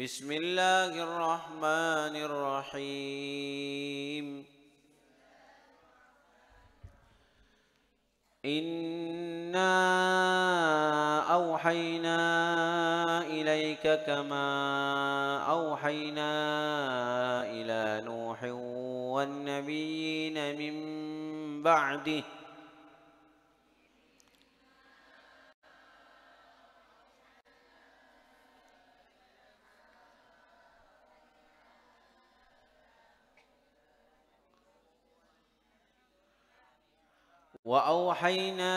بسم الله الرحمن الرحيم إنا أوحينا إليك كما أوحينا إلى نوح والنبيين من بعده وأوحينا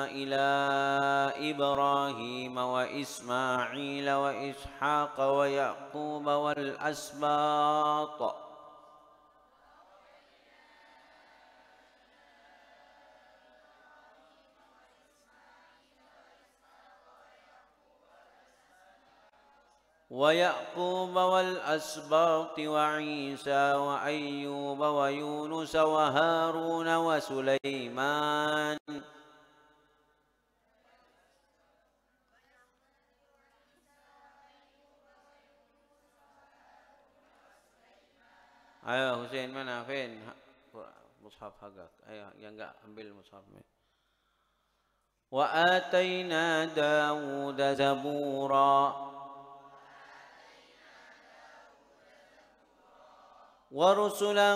إلى إبراهيم وإسماعيل وإسحاق ويعقوب والأسباط وعيسى وأيوب ويونس وهارون وسليمان Ayo Hussein mana Fin? Mushaf hagak. Ayo yang enggak ambil mushafnya. Wa ataina Dawud zabura ورسلا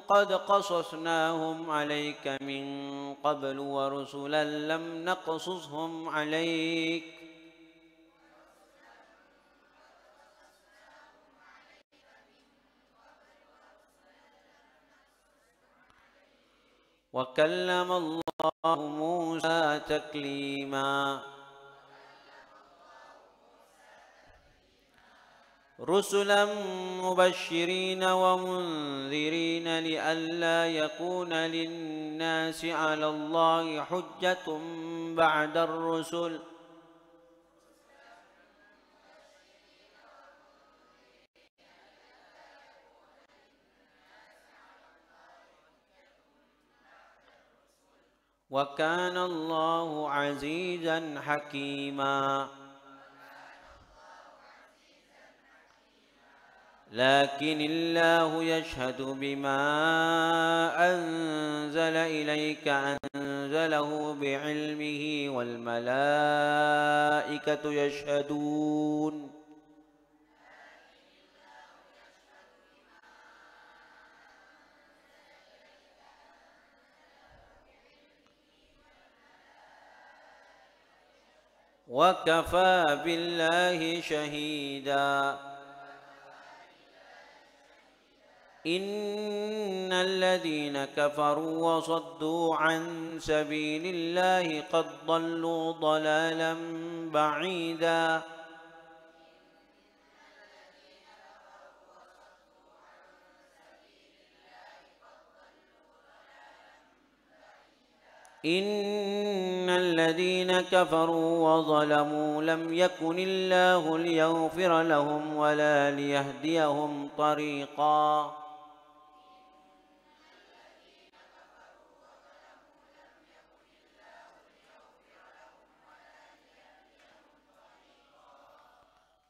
قد قصصناهم عليك من قبل ورسلا لم نقصصهم عليك وكلم الله موسى تكليما رسلا مبشرين ومنذرين لئلا يكون للناس على الله حجة بعد الرسل وكان الله عزيزا حكيما لكن الله يشهد بما أنزل إليك أنزله بعلمه والملائكة يشهدون وكفى بالله شهيدا إن الذين كفروا وصدوا عن سبيل الله قد ضلوا ضلالا بعيدا إن الذين كفروا وظلموا لم يكن الله ليغفر لهم ولا ليهديهم طريقا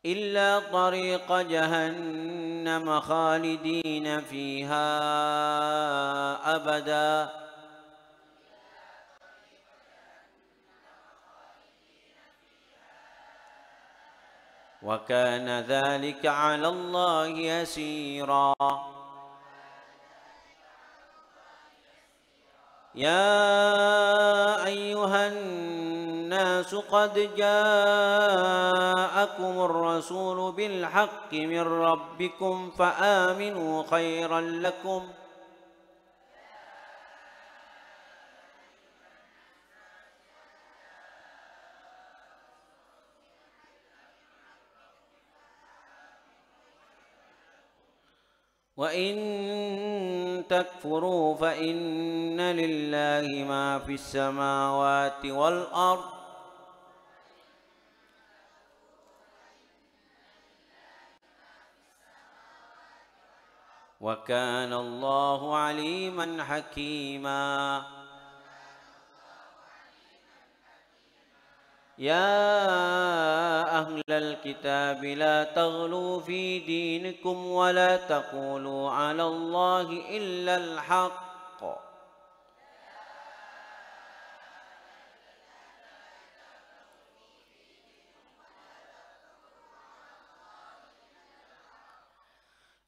إلا طريق جهنم خالدين فيها أبدا وكان ذلك على الله يسيرا يا أيها الناس قد جاءكم الرسول بالحق من ربكم فآمنوا خيرا لكم وإن تكفروا فإن لله ما في السماوات والأرض وكان الله عليما حكيما يا أهل الكتاب لا تغلوا في دينكم ولا تقولوا على الله إلا الحق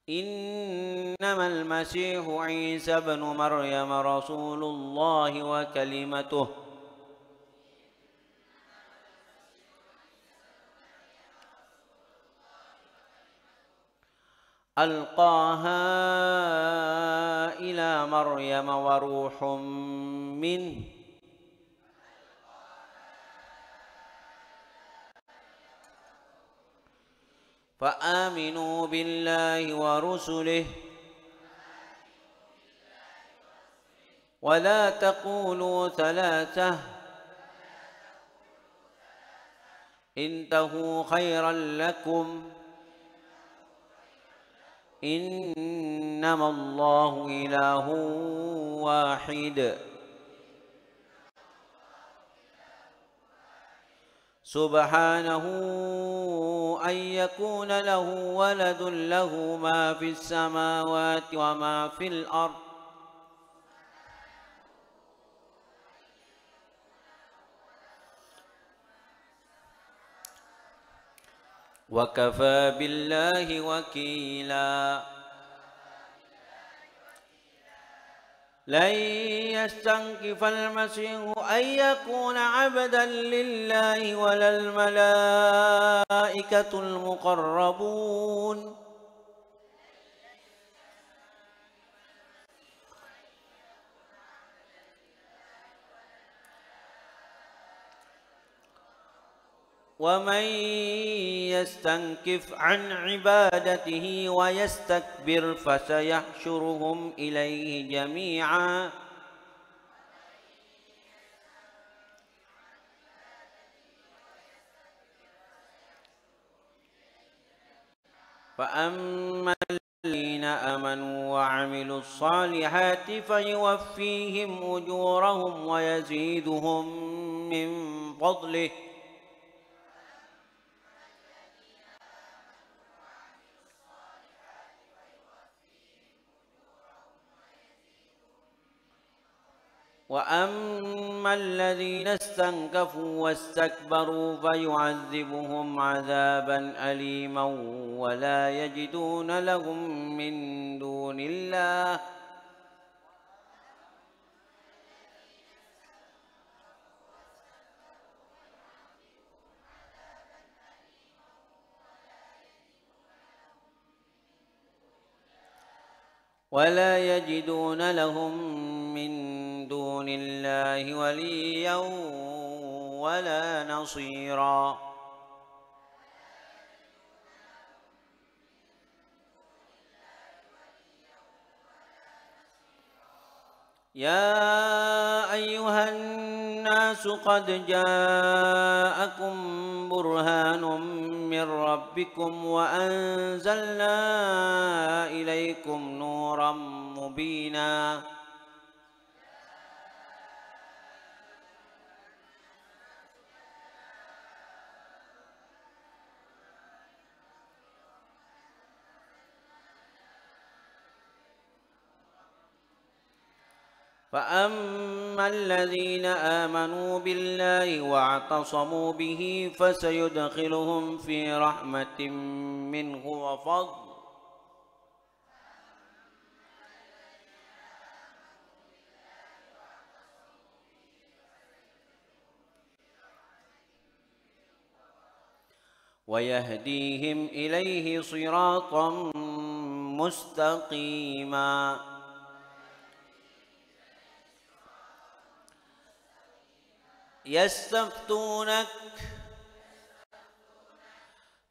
إنما المسيح عيسى بن مريم رسول الله وكلمته ألقاها إلى مريم وروح منه فآمنوا بالله ورسله ولا تقولوا ثلاثة انتهوا خيرا لكم إنما الله إله واحد سبحانه أن يكون له ولد له ما في السماوات وما في الأرض وكفى بالله وكيلا لن يستنكف المسيح أن يكون عبدا لله ولا الملائكة المقربون ومن يستنكف عن عبادته ويستكبر فسيحشرهم إليه جميعا فأما الذين آمنوا وعملوا الصالحات فيوفيهم أجورهم ويزيدهم من فضله وأما الذين استنكفوا واستكبروا فيعذبهم عذابا أليما ولا يجدون لهم من دون الله وليا ولا نصيرا يا أيها الناس قد جاءكم برهان من ربكم وأنزلنا إليكم نورا مبينا فأما الذين آمنوا بالله واعتصموا به فسيدخلهم في رحمة منه وفضل ويهديهم إليه صراطا مستقيما يستفتونك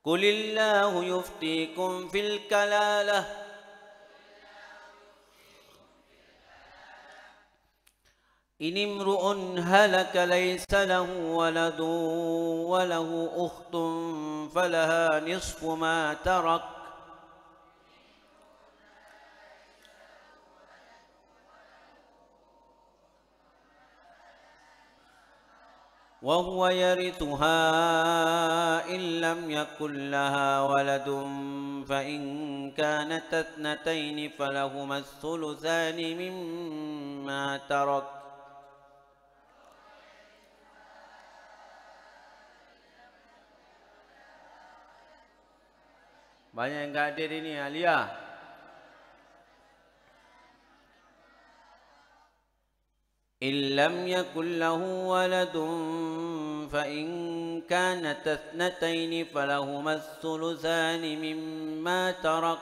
قل الله يفتيكم في الكلالة إن امرؤ هلك ليس له ولد وله أخت فلها نصف ما ترك وهو يرثها إن لم يكن لها ولد فإن كانت اثنتين فلهما الثلثان مما ترك. Banyak yang gak hadir ini, Alia. إن لم يكن له ولد فإن كانت اثنتين فلهما الثلثان مما ترك.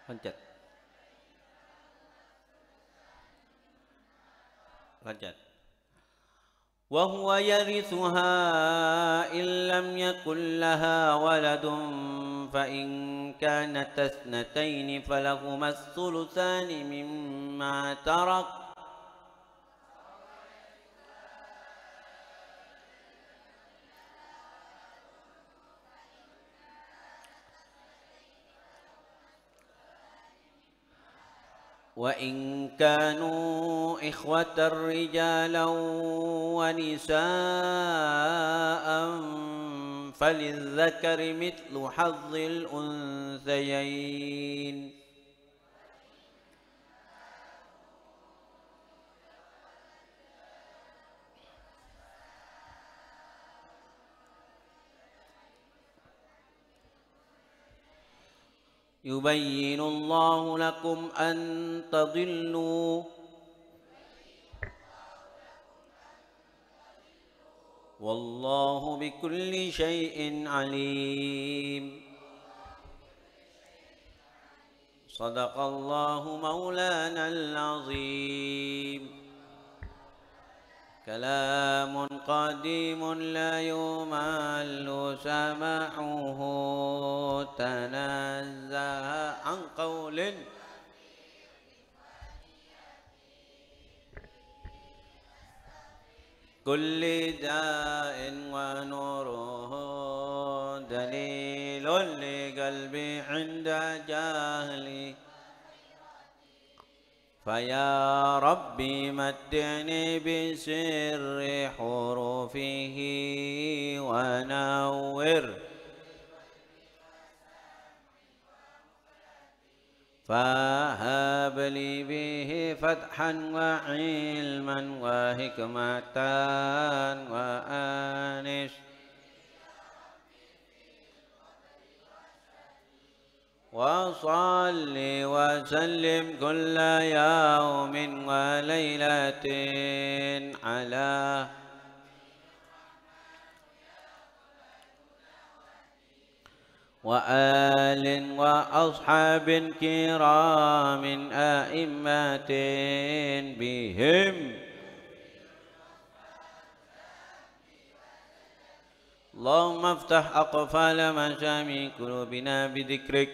Lanjut. Lanjut. وهو يرثها إن لم يكن لها ولد فإن كانت اثنتين فلهما الثلثان مما ترك. وإن كانوا إخوة رجالا ونساء فللذكر مثل حظ الأنثيين. يبين الله لكم أن تضلوا والله بكل شيء عليم. صدق الله مولانا العظيم. كلام قديم لا يمل سماعه تنزه عن قول كل داء ونوره دليل لقلبي عند جهلي. فيا ربي متعني بسر حروفه ونور فهب لي به فتحا وعلما وحكمة وأنس وصل وسلم كل يوم وليلة على وآل وأصحاب كرام أئمة بهم اللهم افتح أقفال مشامي قلوبنا بذكرك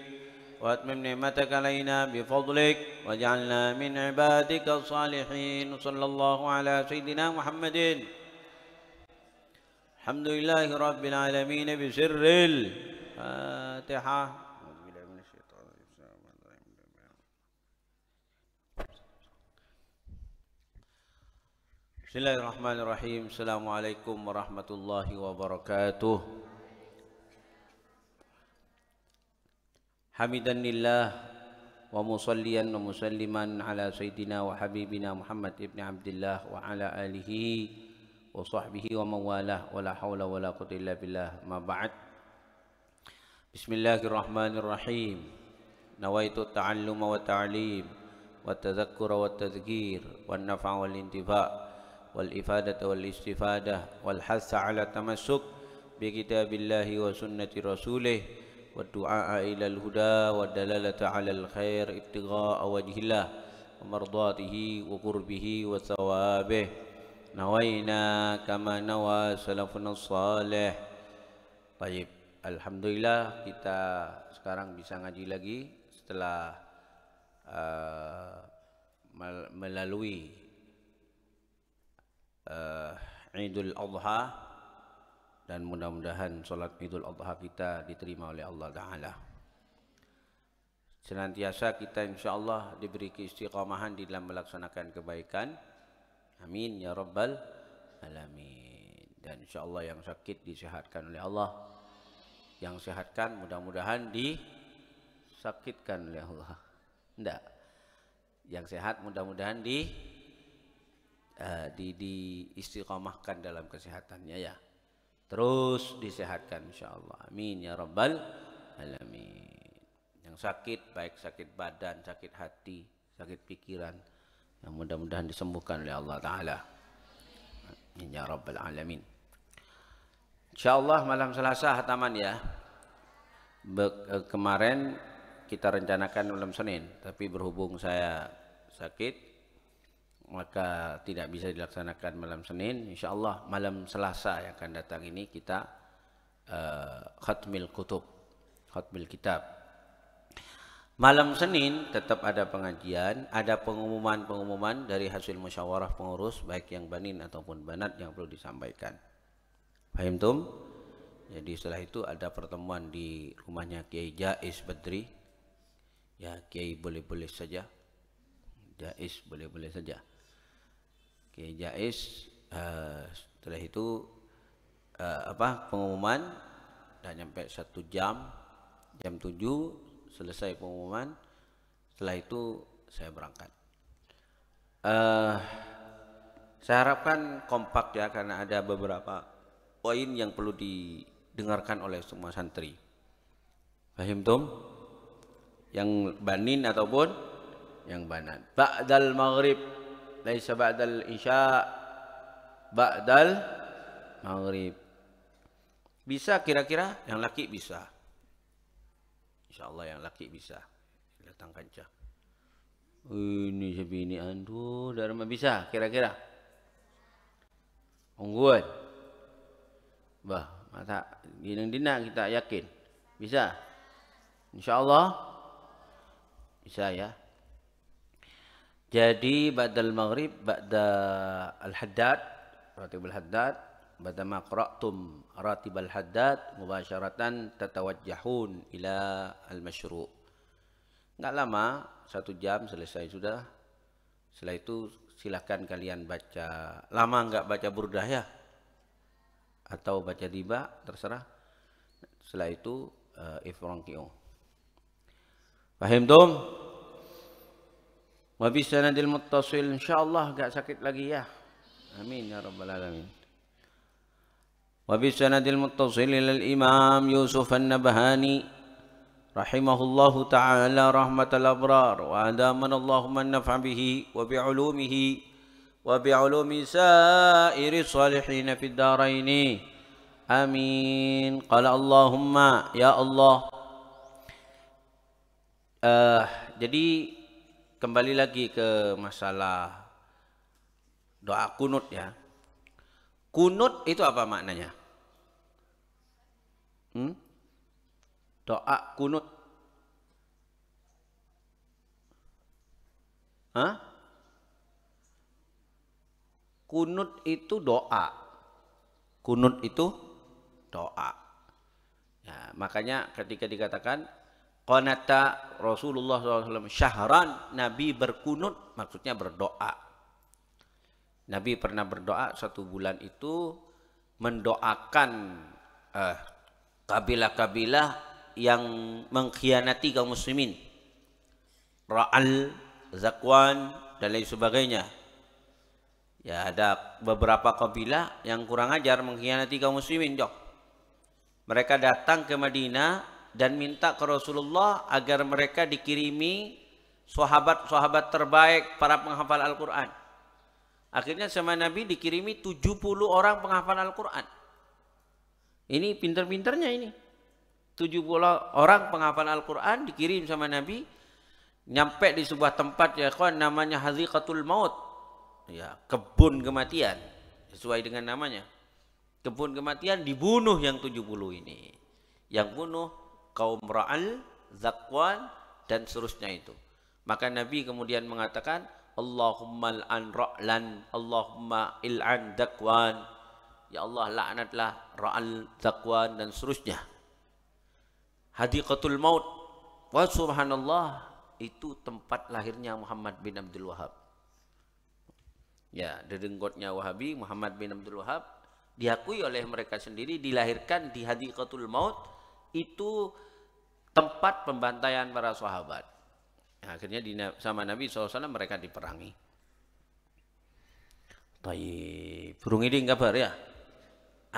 واتمم نعمتك علينا بفضلك واجعلنا من عبادك الصالحين. صلى الله على سيدنا محمد. الحمد لله رب العالمين بسر الفاتحة. Bismillahirrahmanirrahim. Assalamualaikum warahmatullahi wabarakatuh. Hamidanillah wa musalliyan wa musalliman ala sayyidina wa habibina Muhammad ibn Abdillah wa ala alihi wa sahbihi wa mawalah wa la hawla wa la quwwata illa billah ma ba'd. Bismillahirrahmanirrahim. Nawaitu ta'alluma wa ta'lim wa tadhakkura wa tadhkir wa nafa' wal intifa' wal ifadata wal istifada wal hassa ala tamassuk bi kitabillahi wa sunnati rasulih wa du'a ila al huda wa dalalata ala al khair ibtigha'a wajhillah wa mardatihi wa qurbihi wa thawabih. Nawaina kama nawa salafun salih. Baik, alhamdulillah kita sekarang bisa ngaji lagi setelah melalui Idul Adha, dan mudah-mudahan sholat Idul Adha kita diterima oleh Allah Ta'ala. senantiasa kita insyaallah diberi keistiqomahan di dalam melaksanakan kebaikan. Amin ya rabbal alamin. Dan insyaallah yang sakit disehatkan oleh Allah. Yang sehatkan mudah-mudahan disakitkan oleh Allah. Enggak. Yang sehat mudah-mudahan di istiqomahkan dalam kesehatannya ya. Terus disehatkan insyaallah. Amin ya rabbal alamin. Yang sakit, baik sakit badan, sakit hati, sakit pikiran, yang mudah-mudahan disembuhkan oleh Allah Ta'ala. Amin ya rabbal alamin. InsyaAllah malam Selasa hataman ya. Kemarin kita rencanakan malam Senin, tapi berhubung saya sakit, maka tidak bisa dilaksanakan malam Senin. InsyaAllah malam Selasa yang akan datang ini kita khatmil kutub, khatmil kitab. Malam Senin tetap ada pengajian, ada pengumuman-pengumuman dari hasil musyawarah pengurus, baik yang banin ataupun banat yang perlu disampaikan. Paham tum? Jadi setelah itu ada pertemuan di rumahnya Kiai Jais Badri. Ya Kiai boleh-boleh saja. Jais boleh-boleh saja. Kiai Jais setelah itu pengumuman dan nyampe 1 jam, jam 7 selesai pengumuman. Setelah itu saya berangkat. Saya harapkan kompak ya, karena ada beberapa poin yang perlu didengarkan oleh semua santri. Paham tum? Yang banin ataupun yang banat. Ba'dal maghrib, laisa ba'dal isya, ba'dal maghrib. Bisa kira-kira? Yang laki bisa. InsyaAllah yang laki bisa. Datang kancah. Ini sebini andu, dharma bisa kira-kira. Ungguan. Bah, mata dinang-dinang kita yakin. Bisa. InsyaAllah bisa ya. Jadi ba'dal maghrib, ba'da al-haddad, ratibul haddad, ba'da ma qara'tum ratibal haddad, mubasyaratan tatawajjahun ila al-masyru'. Enggak lama, 1 jam selesai sudah. Setelah itu silahkan kalian baca. Lama enggak baca burdah ya? Atau baca diba, terserah. Setelah itu ifranqi'u. Paham tum? Wa bisanadil muttasil, insyaallah enggak sakit lagi ya. Amin ya rabbal alamin. Wa bisanadil muttasil ilal Imam Yusuf An-Nabhani rahimahullahu ta'ala rahmatal abrar wa adamana Allahumma an-naf'a bihi wa bi'ulumihi wa bi'ulumi sairi salihin fid dharain. Amin. Qala Allahumma ya Allah. Jadi kembali lagi ke masalah doa kunut ya. Kunut itu apa maknanya? Doa kunut. Hah? Kunut itu doa. Kunut itu doa. Ya, makanya ketika dikatakan qanata Rasulullah SAW syahran, Nabi berkunut, maksudnya berdoa. Nabi pernah berdoa 1 bulan itu mendoakan kabilah-kabilah yang mengkhianati kaum muslimin. Ra'al, Zakwan, dan lain sebagainya. Ya, ada beberapa kabilah yang kurang ajar mengkhianati kaum muslimin. Mereka datang ke Madinah dan minta ke Rasulullah agar mereka dikirimi sahabat-sahabat terbaik para penghafal Al-Quran. Akhirnya sama Nabi dikirimi 70 orang penghafal Al-Quran. Ini pinter-pinternya ini. 70 orang penghafal Al-Quran dikirim sama Nabi. Nyampe di sebuah tempat ya kawan, namanya Hadhiqatul Maut. Ya, kebun kematian. Sesuai dengan namanya. Kebun kematian, dibunuh yang 70 ini. Yang bunuh kaum Ra'al, Zakwan, dan seterusnya itu. Maka Nabi kemudian mengatakan, Allahumma al'an ra'lan, Allahumma il'an Zakwan. Ya Allah, laknatlah Ra'al, Zakwan, dan seterusnya. Hadhiqatul Maut. Wa subhanallah, itu tempat lahirnya Muhammad bin Abdul Wahab. Ya, dedenggotnya Wahabi, Muhammad bin Abdul Wahab, diakui oleh mereka sendiri, dilahirkan di Hadiqatul Maut, itu tempat pembantaian para sahabat. Nah, akhirnya sama Nabi SAW mereka diperangi. Tayyib. Burung ini kabar ya?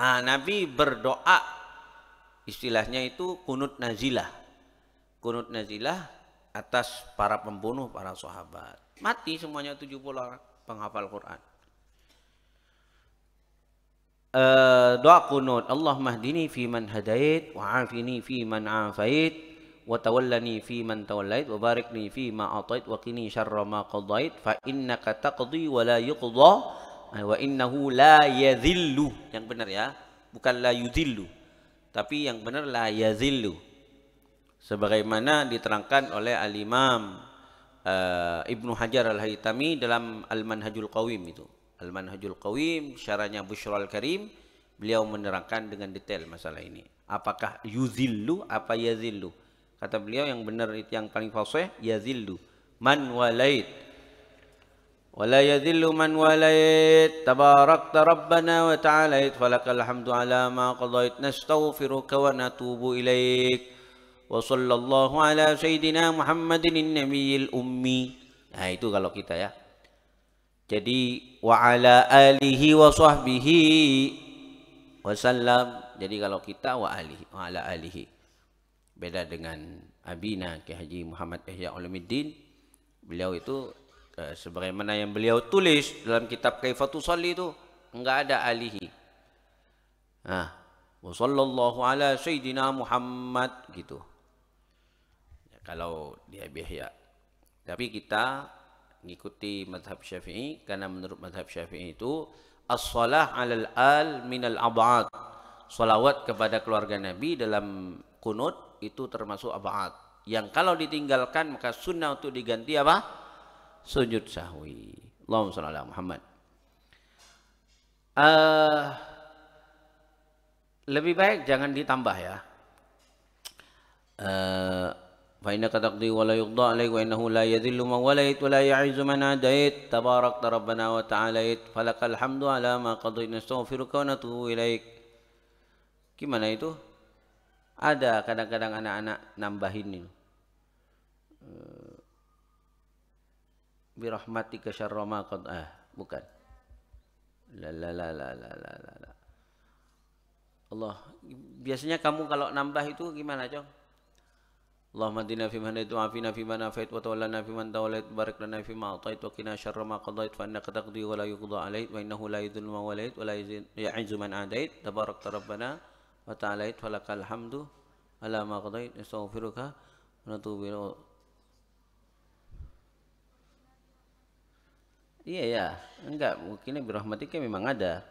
Nabi berdoa, istilahnya itu kunut nazilah. Kunut nazilah atas para pembunuh, para sahabat. Mati semuanya 70 orang penghafal Quran. Doa kunut, Allahumma hdini fi man hadait, wa afini fi man afait, wa tawallani fi man tawallait, wa barikni fi ma atait, wa qini syarra ma qadait, fa innaka taqdi wa la yuqda, wa innahu la yadhillu. Yang benar ya, bukan la yudhillu, tapi yang benar la yadhillu. Sebagaimana diterangkan oleh Al-Imam Ibnu Hajar Al-Haytami dalam Al-Manhajul Qawim itu. Al-Manhajul Qawim, syarahnya Busyral Karim, beliau menerangkan dengan detail masalah ini. Apakah yuzillu apa yazillu? Kata beliau yang benar itu yang paling fasih, yazillu man walait. Wala yazillu man walait. Tabarakta Rabbana wa ta'alait. Falakal hamdu ala ma qadait. Nastaghfiruka wa natubu ilaik. Wa sallallahu ala sayyidina Muhammadin nabiyil ummi. Nah itu kalau kita ya. Jadi wa ala alihi wa sahbihi wasallam. Jadi kalau kita wa alihi wa ala alihi. Beda dengan Abina Ki Haji Muhammad Ihya Ulumuddin. Beliau itu sebagaimana yang beliau tulis dalam kitab Kaifatus Shalli itu enggak ada alihi. Nah, wa sallallahu ala sayyidina Muhammad gitu. Ya, kalau dia Ihya. Tapi kita mengikuti mazhab Syafi'i, karena menurut mazhab Syafi'i itu as-shalah 'alal al minal ab'ad. Shalawat kepada keluarga Nabi dalam kunut itu termasuk ab'ad. Yang kalau ditinggalkan maka sunnah untuk diganti apa? Sujud sahwi. Allahumma shalli ala Muhammad. Lebih baik jangan ditambah ya. Fa innaka taqdi wa la yuqda alayka wa innahu la yadhillu man walait wa la ya'izzu man adait. Tabarakta Rabbana wa ta'alait. Falakal hamdu ala ma qadait. Nastaghfiruka wa natubu ilaik. Gimana itu? Ada kadang-kadang anak-anak nambahin ini. Birahmatika syarra ma qad bukan. La. Allah, biasanya kamu kalau nambah itu gimana, Cong? Allahumma hdina fi man hadait wa afina fi man afait wa tawallana fi man tawallait barik lana fi ma atait wa qina syarra ma qadait fa innaka taqdi wa la yuqda alait wa innahu la yudhillu man walait wa la yu'izzu man adait. Tabarakta Rabbana wa ta'alait falakal hamdu ala ma qadait. Nastaghfiruka wa natubu ilaik. Iya ya, enggak, mungkin birahmatika memang ada.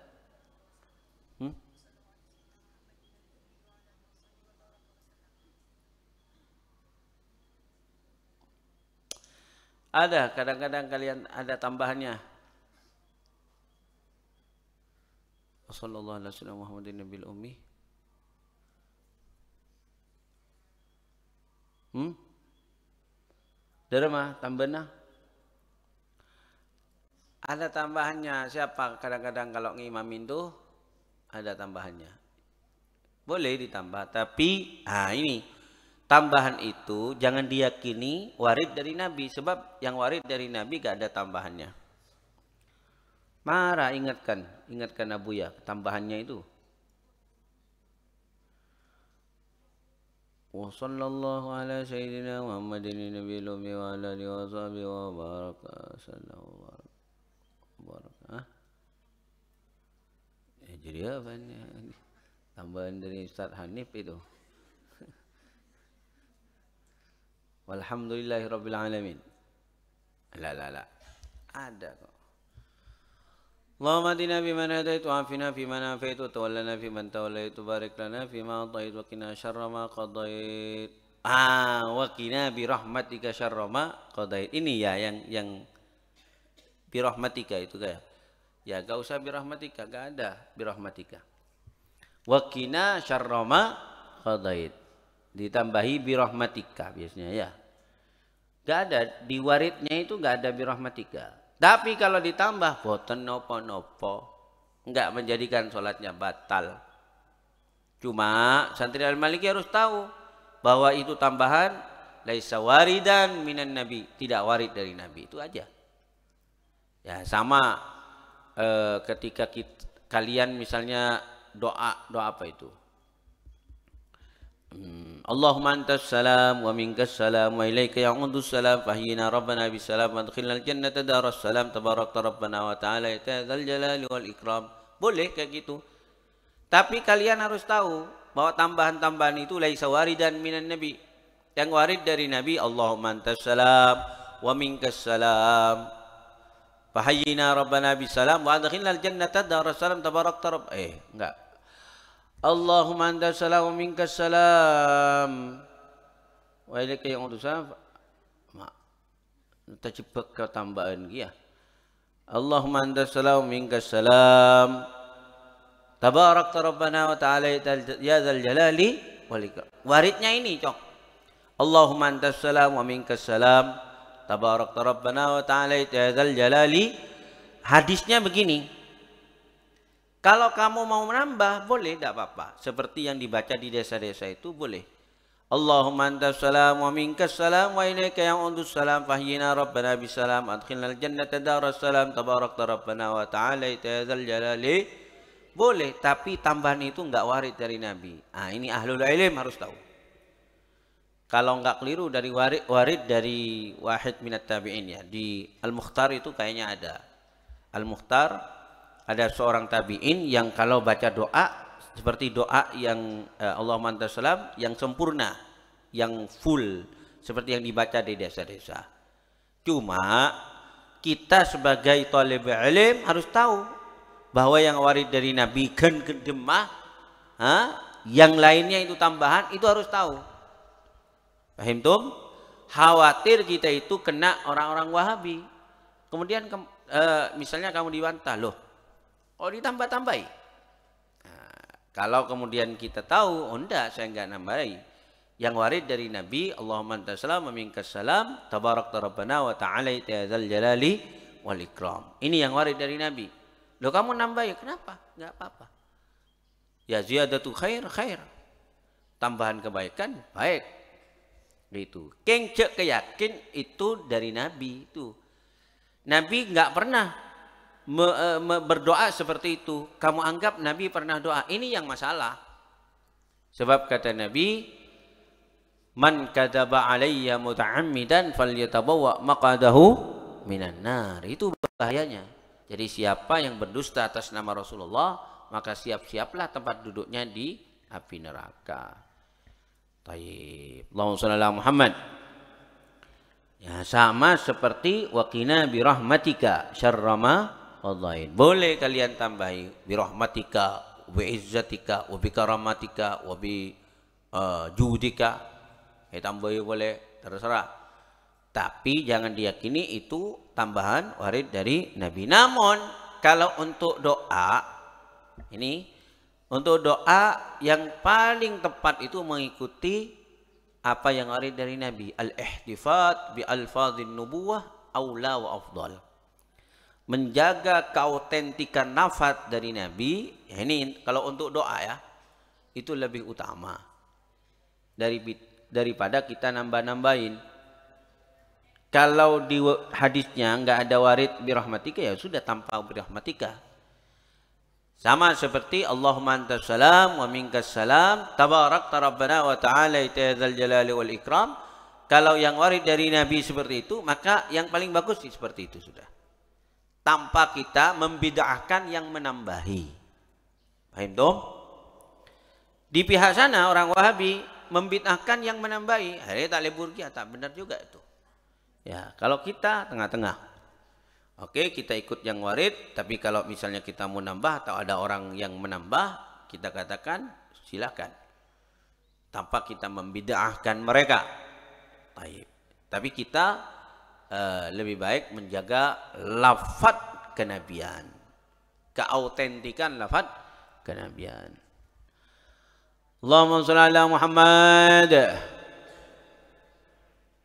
Ada, kadang-kadang kalian ada tambahannya. Wassallallahu ala sayyidina Muhammadin nabil ummi. Derma tambahnya. Ada tambahannya. Siapa kadang-kadang kalau ngimamin tuh ada tambahannya. Boleh ditambah, tapi ini tambahan itu jangan diyakini warid dari Nabi, sebab yang warid dari Nabi gak ada tambahannya. Marah, ingatkan Abu ya tambahannya itu. Wa sallallahu ala sayyidina Muhammadin nabiyil ummi wa ala alihi wa sahbihi wa baraka sallallahu baraka. Jadi apa ini? Tambahan dari Ustaz Hanif itu. Walhamdulillahirabbil alamin. La. Ada kok. Allahumma hdina fi man hadait wa afina fi man afait wa tawallana fi man tawallait wa barik lana fi ma atait wa qina syarra ma qadait. Wa qina bi rahmatika syarra ma qadait. Ini ya yang bi rahmatika itu kayak. Ya enggak usah bi rahmatika, enggak ada bi rahmatika. Wa qina syarra ma qadait. Ditambahi birahmatika biasanya ya. Gak ada di waridnya itu gak ada birahmatika. Tapi kalau ditambah boten nopo-nopo, enggak menjadikan sholatnya batal. Cuma santri al-Maliki harus tahu bahwa itu tambahan laisa waridan minan nabi, tidak warid dari nabi, itu aja. Ya sama ketika kalian misalnya doa apa itu? Allahumma antas salam wa minkas salam wa ilaika ya'udus salam fahyina rabbana bisalam wa adkhilnal jannata daras salam tabarakta rabbana wa ta'ala ya dzal jalali wal ikram. Boleh kayak gitu. Tapi kalian harus tahu bahwa tambahan-tambahan itu laisa waridan minan nabi. Yang warid dari nabi Allahumma antas salam wa minkas salam fahyina rabbana bisalam wa adkhilnal jannata daras salam tabarakta rabb. Enggak. Allahumma anta salam wa minkas salam wa ilaika ya'udus salam. Terjebak ke tambahan dia. Allahumma anta salam wa minkas salam tabarakta rabbana wa ta'ala ya dzal jalali wal ikram. Waridnya ini, cok. Allahumma anta salam wa minkas salam tabarakta rabbana wa ta'ala ya dzal jalali. Hadisnya begini. Kalau kamu mau menambah, boleh, tidak apa-apa. Seperti yang dibaca di desa-desa itu boleh. Allahumma antas salam wa minkas salam wa ilaika ya'udus salam fahyina rabbana bisalam adkhilnal jannata daras salam tabarakta rabbana wa ta'ala ya dzal jalali. Boleh, tapi tambahan itu enggak warid dari Nabi. Ini ahlul ilm harus tahu. Kalau enggak keliru dari warid dari wahid minat tabi'in ya. Di Al-Mukhtar itu kayaknya ada. Al-Mukhtar ada seorang tabi'in yang kalau baca doa seperti doa yang Allahumma antas salam yang sempurna, yang full seperti yang dibaca di desa-desa. Cuma kita sebagai talib ilm harus tahu bahwa yang warid dari Nabi kan kedemah, yang lainnya itu tambahan, itu harus tahu. Paham tum? Khawatir kita itu kena orang-orang Wahabi. Kemudian misalnya kamu dibantah, loh, ditambah-tambahi. Kalau kemudian kita tahu, enggak, saya enggak nambahi. Yang warid dari Nabi, Allahumma antas salam wa minkas salam tabarakta rabbana wa ta'ala ya dzal jalali wal ikram. Ini yang warid dari Nabi. Loh, kamu nambahi, kenapa? Enggak apa-apa. Ya ziyadatu khair. Tambahan kebaikan baik. Gitu. Kengcek keyakin itu dari Nabi itu. Nabi enggak pernah berdoa seperti itu. Kamu anggap Nabi pernah doa. Ini yang masalah. Sebab kata Nabi, man kadzaba alayya muta'ammidan falyatabawwa maq'adahu minan nar. Itu bahayanya. Jadi siapa yang berdusta atas nama Rasulullah, maka siap-siaplah tempat duduknya di api neraka. Tayyib. Allahumma shalli ala Muhammad. Ya, sama seperti waqina birahmatika syarrama wallahin. Boleh kalian tambahi birahmatika wa izzatika wa bikaramatika wa bi judika. Tambahi boleh, terserah. Tapi jangan diyakini itu tambahan warid dari Nabi. Namun kalau untuk doa, ini untuk doa yang paling tepat itu mengikuti apa yang warid dari Nabi. Al-ihtifat bi alfadhin nubuwah aula wa afdal. Menjaga keautentikan nafat dari Nabi, ya ini kalau untuk doa ya, itu lebih utama daripada kita nambah-nambahin. Kalau di hadisnya nggak ada warid birahmatika, ya sudah tanpa birahmatika. Sama seperti Allahumma antas salam wa minkas salam tabarakta rabbana wa ta'ala ya dzal jalali wal ikram. Kalau yang warid dari Nabi seperti itu, maka yang paling bagus seperti itu sudah. Tanpa kita membid'ahkan yang menambahi. Paham dong? Di pihak sana orang Wahabi membid'ahkan yang menambahi. Hari tak leburgia, tak benar juga itu. Ya, kalau kita tengah-tengah. Oke, kita ikut yang warid, tapi kalau misalnya kita mau nambah atau ada orang yang menambah, kita katakan silakan. Tanpa kita membid'ahkan mereka. Baik. Tapi kita lebih baik menjaga lafaz kenabian, keautentikan lafaz kenabian. Allahumma shalli ala Muhammad.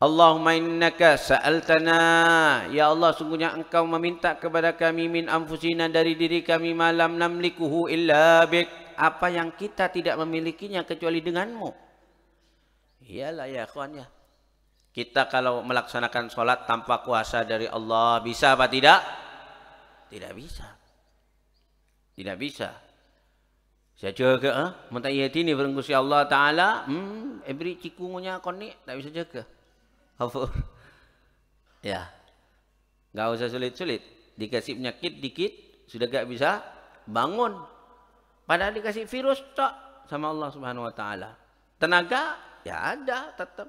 Allahumma innaka sa'altana, ya Allah sungguhnya engkau meminta kepada kami min anfusina dari diri kami malam namlikuhu illa bik, apa yang kita tidak memilikinya kecuali denganmu. Iyalah ya kawan ya, kita kalau melaksanakan sholat tanpa kuasa dari Allah bisa apa tidak? Tidak bisa, tidak bisa. Saya jaga minta ini berengkusi Allah Ta'ala every cikungunya kon ni tak bisa jaga. Hafur. Ya, nggak usah sulit-sulit. Dikasih penyakit dikit sudah gak bisa bangun. Padahal dikasih virus tak sama Allah Subhanahu Wa Taala. Tenaga ya ada tetap.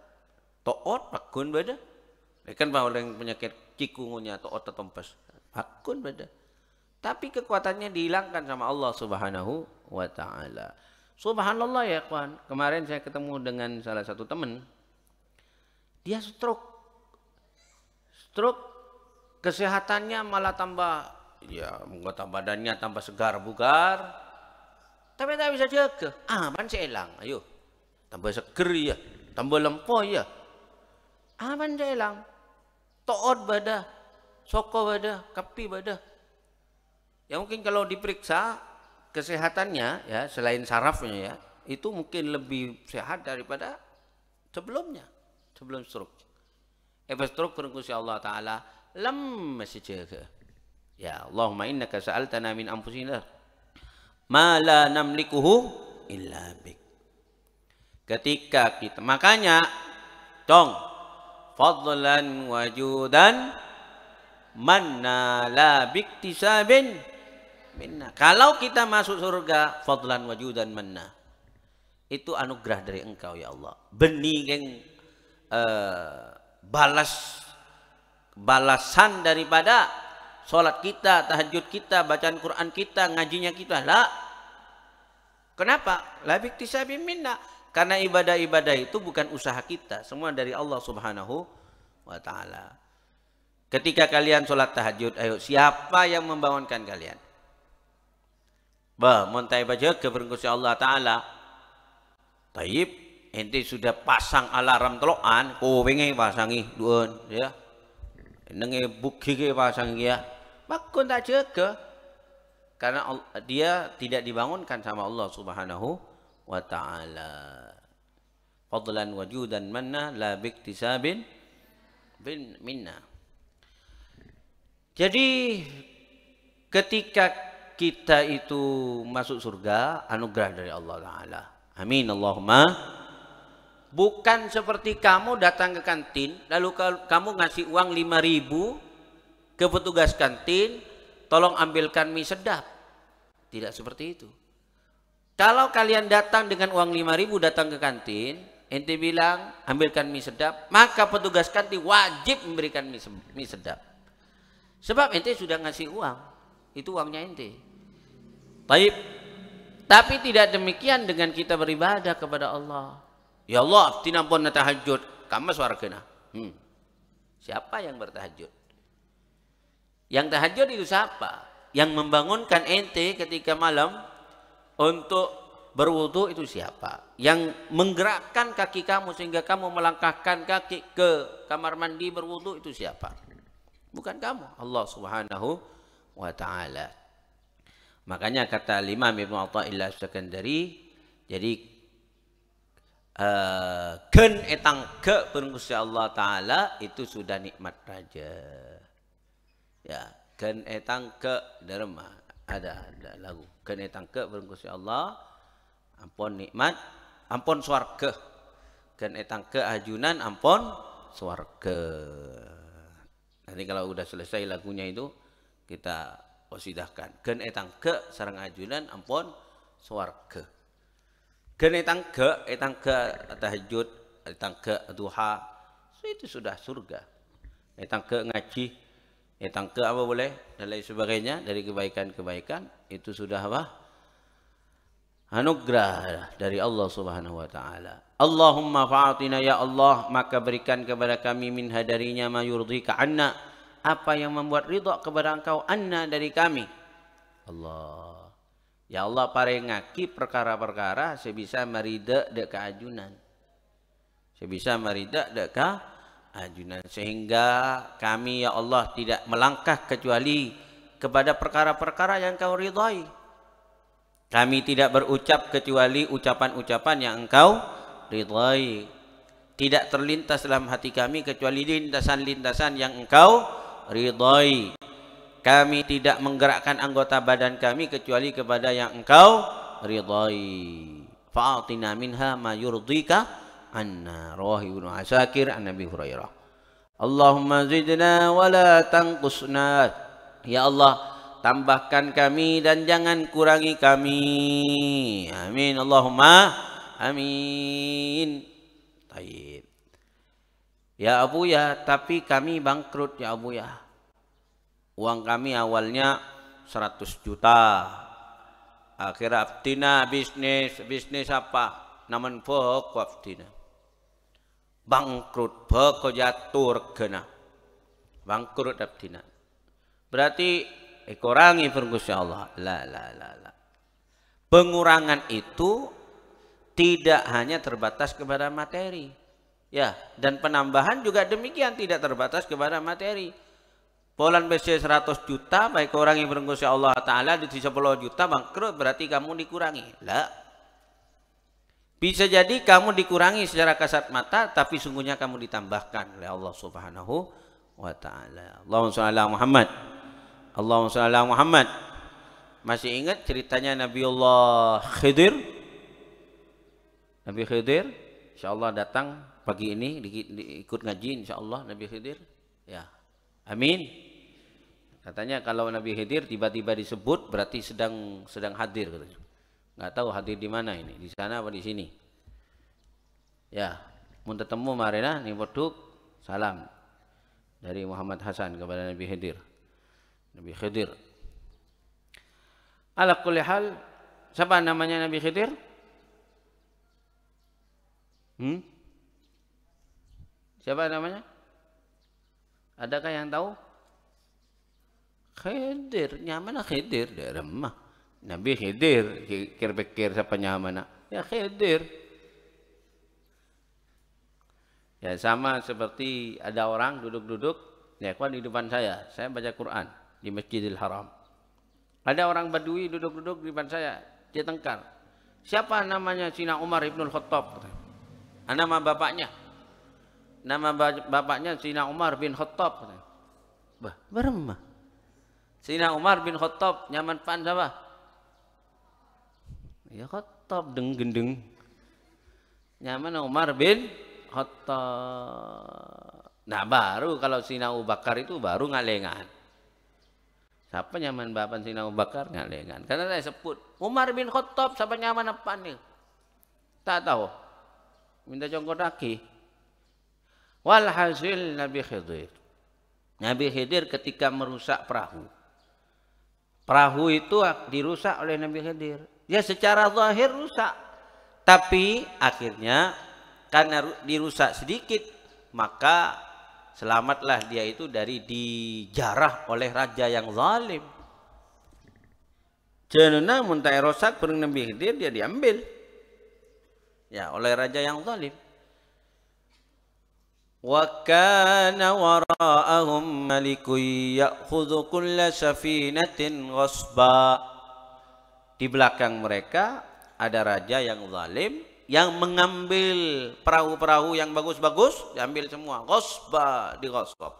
Toot pakun beda. Kan bahwa yang penyakit cikungunya toot tetompes. Pakun beda. Tapi kekuatannya dihilangkan sama Allah Subhanahu Wa Taala. Subhanallah ya kawan. Kemarin saya ketemu dengan salah satu teman. Dia stroke, kesehatannya malah tambah, ya anggota badannya tambah segar bugar, tapi tak bisa jaga. Aman seelang, ayo, tambah seger ya, tambah lempoh ya, aman seelang, toot bada, soko bada, kapi bada. Ya mungkin kalau diperiksa kesehatannya ya selain sarafnya ya, itu mungkin lebih sehat daripada sebelumnya. Sebelum stroke. Stroke berengkusi Allah Ta'ala lam masih jaga. Ya Allahumma innaka sa'altana min anfusina ma la namlikuhu illa bik. Ketika kita, makanya dong fadlan wajudan manna la biktisabin minna. Kalau kita masuk surga fadlan wajudan manna, itu anugerah dari engkau ya Allah. Benih yang balasan daripada sholat kita, tahajud kita, bacaan Quran kita, ngajinya kita lah. Kenapa? La biktisabi minna. Karena ibadah-ibadah itu bukan usaha kita, semua dari Allah Subhanahu Wa Ta'ala. Ketika kalian sholat tahajud, ayo siapa yang membangunkan kalian? Montai baca keberengkusi Allah Ta'ala. Taib. Ente sudah pasang alarm telokan, wengi pasangi duun, ya. Nenge buki ke pasangi ya. Bakun tak jaga. Karena dia tidak dibangunkan sama Allah Subhanahu Wa Ta'ala. Fadlan wajudan manna la biktisabin bin minna. Jadi ketika kita itu masuk surga, anugerah dari Allah Ta'ala. Amin Allahumma. Bukan seperti kamu datang ke kantin, lalu kamu ngasih uang 5.000 ke petugas kantin, tolong ambilkan mie sedap. Tidak seperti itu. Kalau kalian datang dengan uang 5.000 datang ke kantin, ente bilang ambilkan mie sedap, maka petugas kantin wajib memberikan mie sedap. Sebab ente sudah ngasih uang, itu uangnya ente. Baik. Tapi tidak demikian dengan kita beribadah kepada Allah. Ya Allah, tinampun tahajud, kamu swargana. Siapa yang bertahajud? Yang tahajud itu siapa? Yang membangunkan ente ketika malam untuk berwudu itu siapa? Yang menggerakkan kaki kamu sehingga kamu melangkahkan kaki ke kamar mandi berwudu itu siapa? Bukan kamu, Allah Subhanahu Wa Ta'ala. Makanya kata Imam Ibnu Athaillah As-Sakandari, jadi gen etang ke berengkusi Allah Ta'ala itu sudah nikmat raja. Ya, gen etang ke derma ada lagu. Gen etang ke berengkusi Allah, ampun nikmat, ampun swarga. Gen etang ke ajunan, ampun swarga. Nanti kalau udah selesai lagunya itu kita osidahkan. Gen etang ke sarang ajunan, ampun swarga. Gen etang ke tahajud, etang ke duha, itu sudah surga. Etang ke ngaji, etang ke apa boleh dan lain sebagainya dari kebaikan-kebaikan itu sudah apa? Anugerah dari Allah Subhanahu Wa Ta'ala. Allahumma fa'atina ya Allah, maka berikan kepada kami min hadarinya ma yurdika anna, apa yang membuat ridha kepada engkau anna dari kami. Allah. Ya Allah parengaki perkara-perkara sebisa merida dek keajunan. Sebisa merida dek keajunan. Sehingga kami ya Allah tidak melangkah kecuali kepada perkara-perkara yang Kau ridhai. Kami tidak berucap kecuali ucapan-ucapan yang Engkau ridhai. Tidak terlintas dalam hati kami kecuali lintasan-lintasan yang Engkau ridhai. Kami tidak menggerakkan anggota badan kami kecuali kepada yang Engkau ridhai. Fa'atina minha ma yurdika anna. Rawahu Ibnu Asakir an Nabi Hurairah. Allahumma zidna wa la tanqusna. Ya Allah, tambahkan kami dan jangan kurangi kami. Amin. Allahumma amin. Baik. Ya Abu ya, tapi kami bangkrut ya Abu ya. Uang kami awalnya 100 juta. Akhirnya abdina bisnis apa? Naman pok abdina. Bangkrut pok jatuh regana. Bangkrut abdina. Berarti kurangi pergusya Allah. La. Pengurangan itu tidak hanya terbatas kepada materi. Ya, dan penambahan juga demikian tidak terbatas kepada materi. Polan BC 100 juta, baik orang yang berenggus Allah Ta'ala di 10 juta bangkrut, berarti kamu dikurangi. Lah. Bisa jadi kamu dikurangi secara kasat mata, tapi sungguhnya kamu ditambahkan oleh Allah Subhanahu wa Ta'ala. Allahumma shalli ala Muhammad. Allahumma shalli ala Muhammad. Masih ingat ceritanya Nabiullah Khidir? Nabi Khidir, insyaallah datang pagi ini ikut ngaji insyaallah Nabi Khidir. Ya. Amin. Katanya kalau Nabi Khidir tiba-tiba disebut berarti sedang hadir katanya. Nggak tahu hadir di mana ini, di sana apa di sini. Ya, mun ketemu marena nih poduk salam dari Muhammad Hasan kepada Nabi Khidir. Nabi Khidir. Ala kulli hal, siapa namanya Nabi Khidir? Siapa namanya? Adakah yang tahu? Khidir, nyamana Khidir, daerah mah. Nabi Khidir, pikir-pikir siapa nyamana? Ya Khidir. Ya sama seperti ada orang duduk-duduk, ya kan di depan saya baca Quran di Masjidil Haram. Ada orang Badui duduk-duduk di depan saya, dia tengkar. Siapa namanya Sina Umar Ibnul Khattab? Nama bapaknya. Nama bapaknya Sina Umar bin Khattab. Bah, beremah. Sina Umar bin Khattab nyaman pan siapa? Ya Khattab gendeng. Nyaman Umar bin Khattab. Nah baru kalau Sina Abu Bakar itu baru ngalengan. Siapa nyaman bapak Sina Abu Bakar ngalengan. Karena saya sebut Umar bin Khattab siapa nyaman apa nih? Tak tahu. Minta jongkok kaki. Walhasil Nabi Khidir. Nabi Khidir ketika merusak perahu. Perahu itu dirusak oleh Nabi Khidir. Ya secara zahir rusak. Tapi akhirnya karena dirusak sedikit, maka selamatlah dia itu dari dijarah oleh raja yang zalim. Jenuna muntai rosak bareng Nabi Khidir dia diambil. Ya oleh raja yang zalim. Wa kana wara'ahum malikun ya'khudhu kulla safinatin ghasba. Di belakang mereka ada raja yang zalim yang mengambil perahu-perahu yang bagus-bagus, diambil semua. Ghasba, dighasab.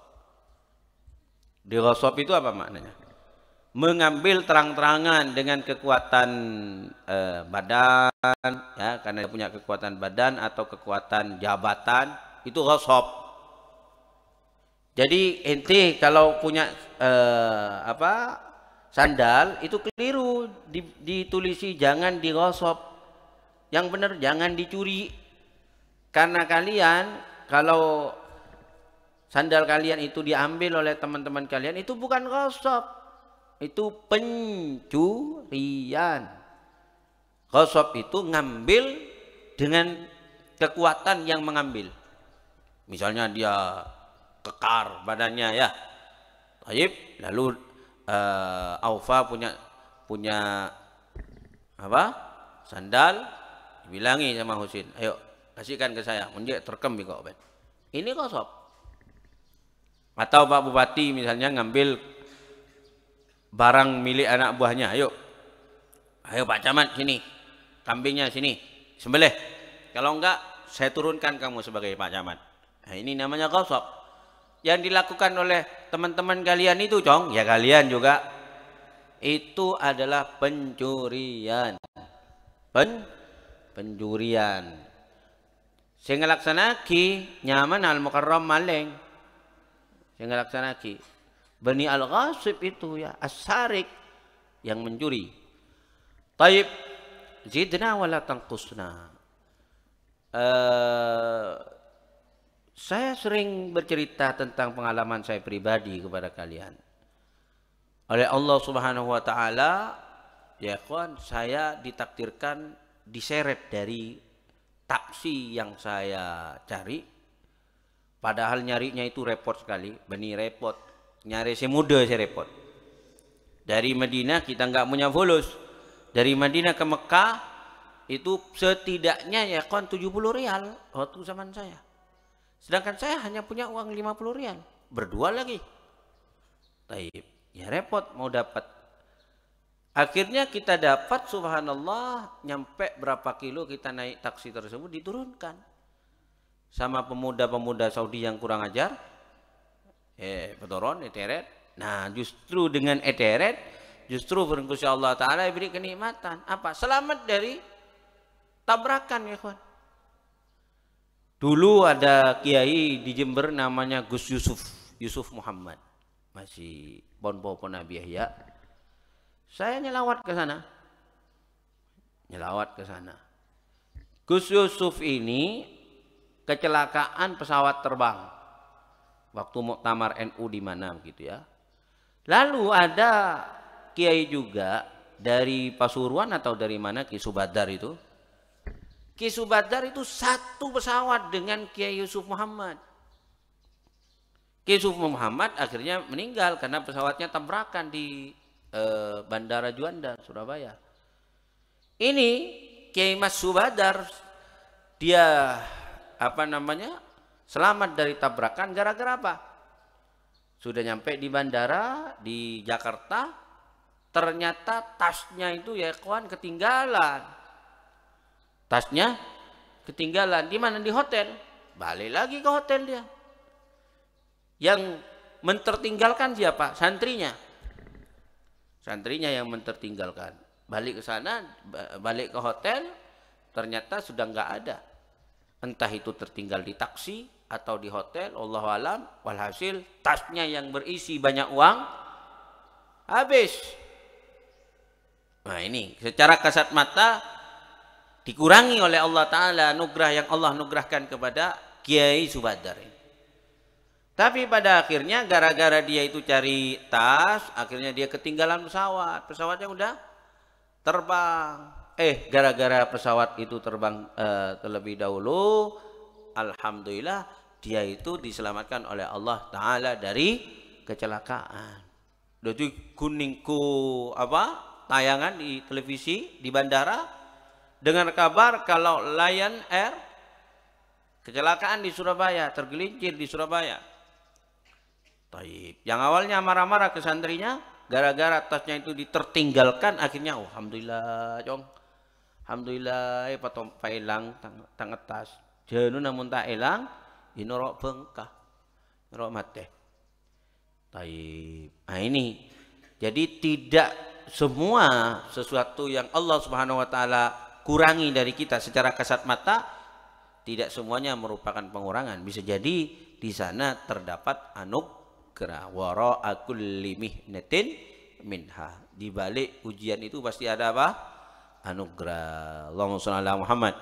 Dighasab itu apa maknanya? Mengambil terang-terangan dengan kekuatan badan, ya, karena dia punya kekuatan badan atau kekuatan jabatan. Itu ghasab. Jadi ente kalau punya sandal itu keliru ditulisi jangan dighasab. Yang benar jangan dicuri. Karena kalian kalau sandal kalian itu diambil oleh teman-teman kalian itu bukan ghasab. Itu pencurian. Ghasab itu ngambil dengan kekuatan yang mengambil. Misalnya dia kekar badannya ya, taib, lalu Aufa punya apa? Sandal, dibilangi sama Husin, ayo kasihkan ke saya, dia terkem kok Ben. Ini kosop. Atau Pak Bupati misalnya ngambil barang milik anak buahnya, ayo Pak Camat sini, kambingnya sini, sembelih. Kalau enggak, saya turunkan kamu sebagai Pak Camat. Nah, ini namanya kosop. Yang dilakukan oleh teman-teman kalian itu, Cong, ya kalian juga, itu adalah pencurian. Pencurian. Sing ngelaksanaki nyaman al-mukarram maling. Sing ngelaksanaki. Bani al-ghasib itu ya, as-sarik yang mencuri. Taib, zidna wala tanqusna. Saya sering bercerita tentang pengalaman saya pribadi kepada kalian. Oleh Allah Subhanahu wa taala, ya kawan, saya ditakdirkan diseret dari taksi yang saya cari. Padahal nyarinya itu repot sekali, bani repot. Nyari si muda saya repot. Dari Madinah kita nggak punya fulus. Dari Madinah ke Mekah itu setidaknya ya kawan 70 rial waktu zaman saya. Sedangkan saya hanya punya uang 50 rial. Berdua lagi. Taib. Ya repot mau dapat. Akhirnya kita dapat, subhanallah, nyampe berapa kilo kita naik taksi tersebut diturunkan. Sama pemuda-pemuda Saudi yang kurang ajar. Petoron, eteret. Nah justru dengan eteret, justru berengkusya Allah Ta'ala beri kenikmatan. Apa? Selamat dari tabrakan ya kawan. Dulu ada kiai di Jember namanya Gus Yusuf Muhammad, masih ponpo Nabi Yahya. Saya nyelawat ke sana. Gus Yusuf ini kecelakaan pesawat terbang waktu muktamar NU di mana gitu ya. Lalu ada kiai juga dari Pasuruan atau dari mana, Ki Subadar itu. Ki Subadar itu satu pesawat dengan Kiai Yusuf Muhammad. Kiai Yusuf Muhammad akhirnya meninggal karena pesawatnya tabrakan di Bandara Juanda, Surabaya. Ini Kiai Mas Subadar, dia selamat dari tabrakan gara-gara apa? Sudah nyampe di bandara di Jakarta, ternyata tasnya itu ya kawan ketinggalan. Tasnya ketinggalan di mana? Di hotel. Balik lagi ke hotel dia. Yang mentertinggalkan siapa? Santrinya. Santrinya yang mentertinggalkan. Balik ke sana, balik ke hotel, ternyata sudah nggak ada. Entah itu tertinggal di taksi atau di hotel, Allahu alam. Walhasil tasnya yang berisi banyak uang habis. Nah ini secara kasat mata dikurangi oleh Allah Ta'ala nugrah yang Allah nugrahkan kepada Kiai Subadar ini. Tapi pada akhirnya gara-gara dia itu cari tas, akhirnya dia ketinggalan pesawat. Pesawatnya udah terbang. Gara-gara pesawat itu terbang terlebih dahulu, alhamdulillah dia itu diselamatkan oleh Allah Ta'ala dari kecelakaan. Jadi kuningku tayangan di televisi di bandara dengan kabar kalau Lion Air kecelakaan di Surabaya, tergelincir di Surabaya. Taib. Yang awalnya marah-marah ke santrinya, gara-gara tasnya itu ditertinggalkan, akhirnya alhamdulillah, Jong. Alhamdulillah, patom pailang tangan tas. Jenu namun tak elang, inorok bengkah, inorok mate. Taib. Nah ini, jadi tidak semua sesuatu yang Allah Subhanahu Wa Taala kurangi dari kita secara kasat mata, tidak semuanya merupakan pengurangan. Bisa jadi di sana terdapat anugerah. Wara'a kulli mihnatin minha. Di balik ujian itu pasti ada apa? Anugerah. Allahumma shalli ala Muhammad.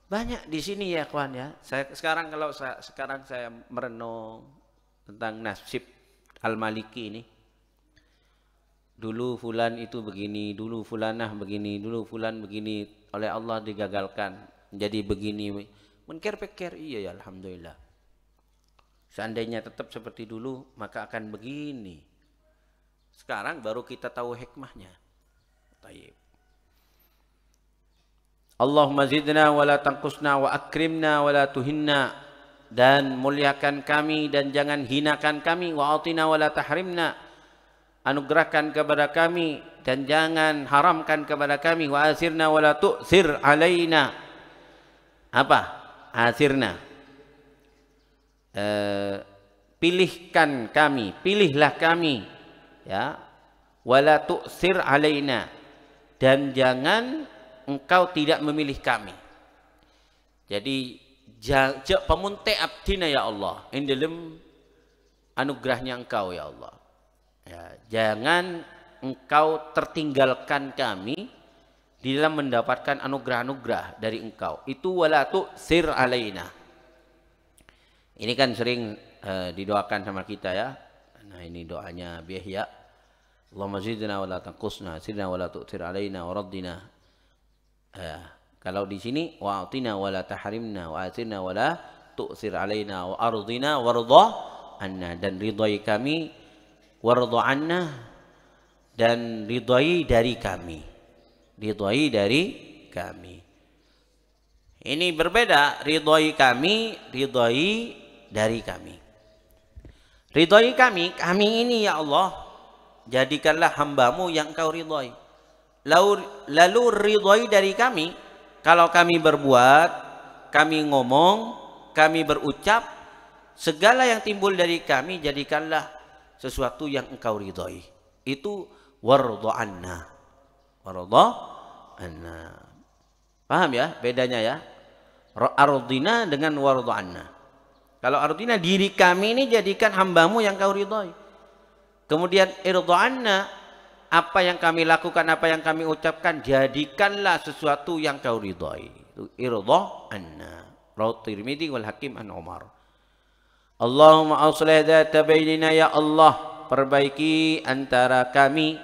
Banyak di sini ya kawan ya. Sekarang saya merenung tentang nasib Al-Maliki ini. Dulu fulan itu begini, dulu fulanah begini, dulu fulan begini, oleh Allah digagalkan menjadi begini. Mengker-peker, iya ya alhamdulillah. Seandainya tetap seperti dulu maka akan begini. Sekarang baru kita tahu hikmahnya. Taib. Allahumma zidna wa la tanqusna wa akrimna wa la tuhinna, dan muliakan kami dan jangan hinakan kami, wa atina wa la tahrimna, anugerahkan kepada kami dan jangan haramkan kepada kami, wa asirna wa la tu'sir alaina. Apa? Asirna. Pilihkan kami, pilihlah kami, ya. Wa la tu'sir alaina, dan jangan engkau tidak memilih kami. Jadi pemunte abdina ya Allah, in dalam anugerahnya engkau ya Allah. Ya, jangan engkau tertinggalkan kami di dalam mendapatkan anugerah-anugerah dari engkau. Itu wala tu'sir alaina. Ini kan sering didoakan sama kita ya. Nah, ini doanya Bihya. Allahumma zidna wa la tanqusna, zidna wa la tu'sir alaina wa raddina. Kalau di sini wa atina wa la tahrimna wa atina wa la tu'sir alaina wa ardina warda anna, dan ridhai kami, warda anna, dan ridhai dari kami, ridhai dari kami. Ini berbeda, ridhai kami, ridhai dari kami. Ridhai kami, kami ini ya Allah, jadikanlah hambamu yang engkau ridhai. Lalu ridhai dari kami, kalau kami berbuat, kami ngomong, kami berucap, segala yang timbul dari kami jadikanlah sesuatu yang engkau ridhai. Itu warda anna. Warda anna. Paham ya bedanya ya? Ardina dengan warda anna. Kalau ardina, diri kami ini jadikan hambamu yang kau ridhai. Kemudian irda anna, apa yang kami lakukan, apa yang kami ucapkan, jadikanlah sesuatu yang kau ridhai. Itu irda anna. Rawahu Tirmidzi wal Hakim an Umar. Allahumma aslih dzata bainina ya Allah, perbaiki antara kami,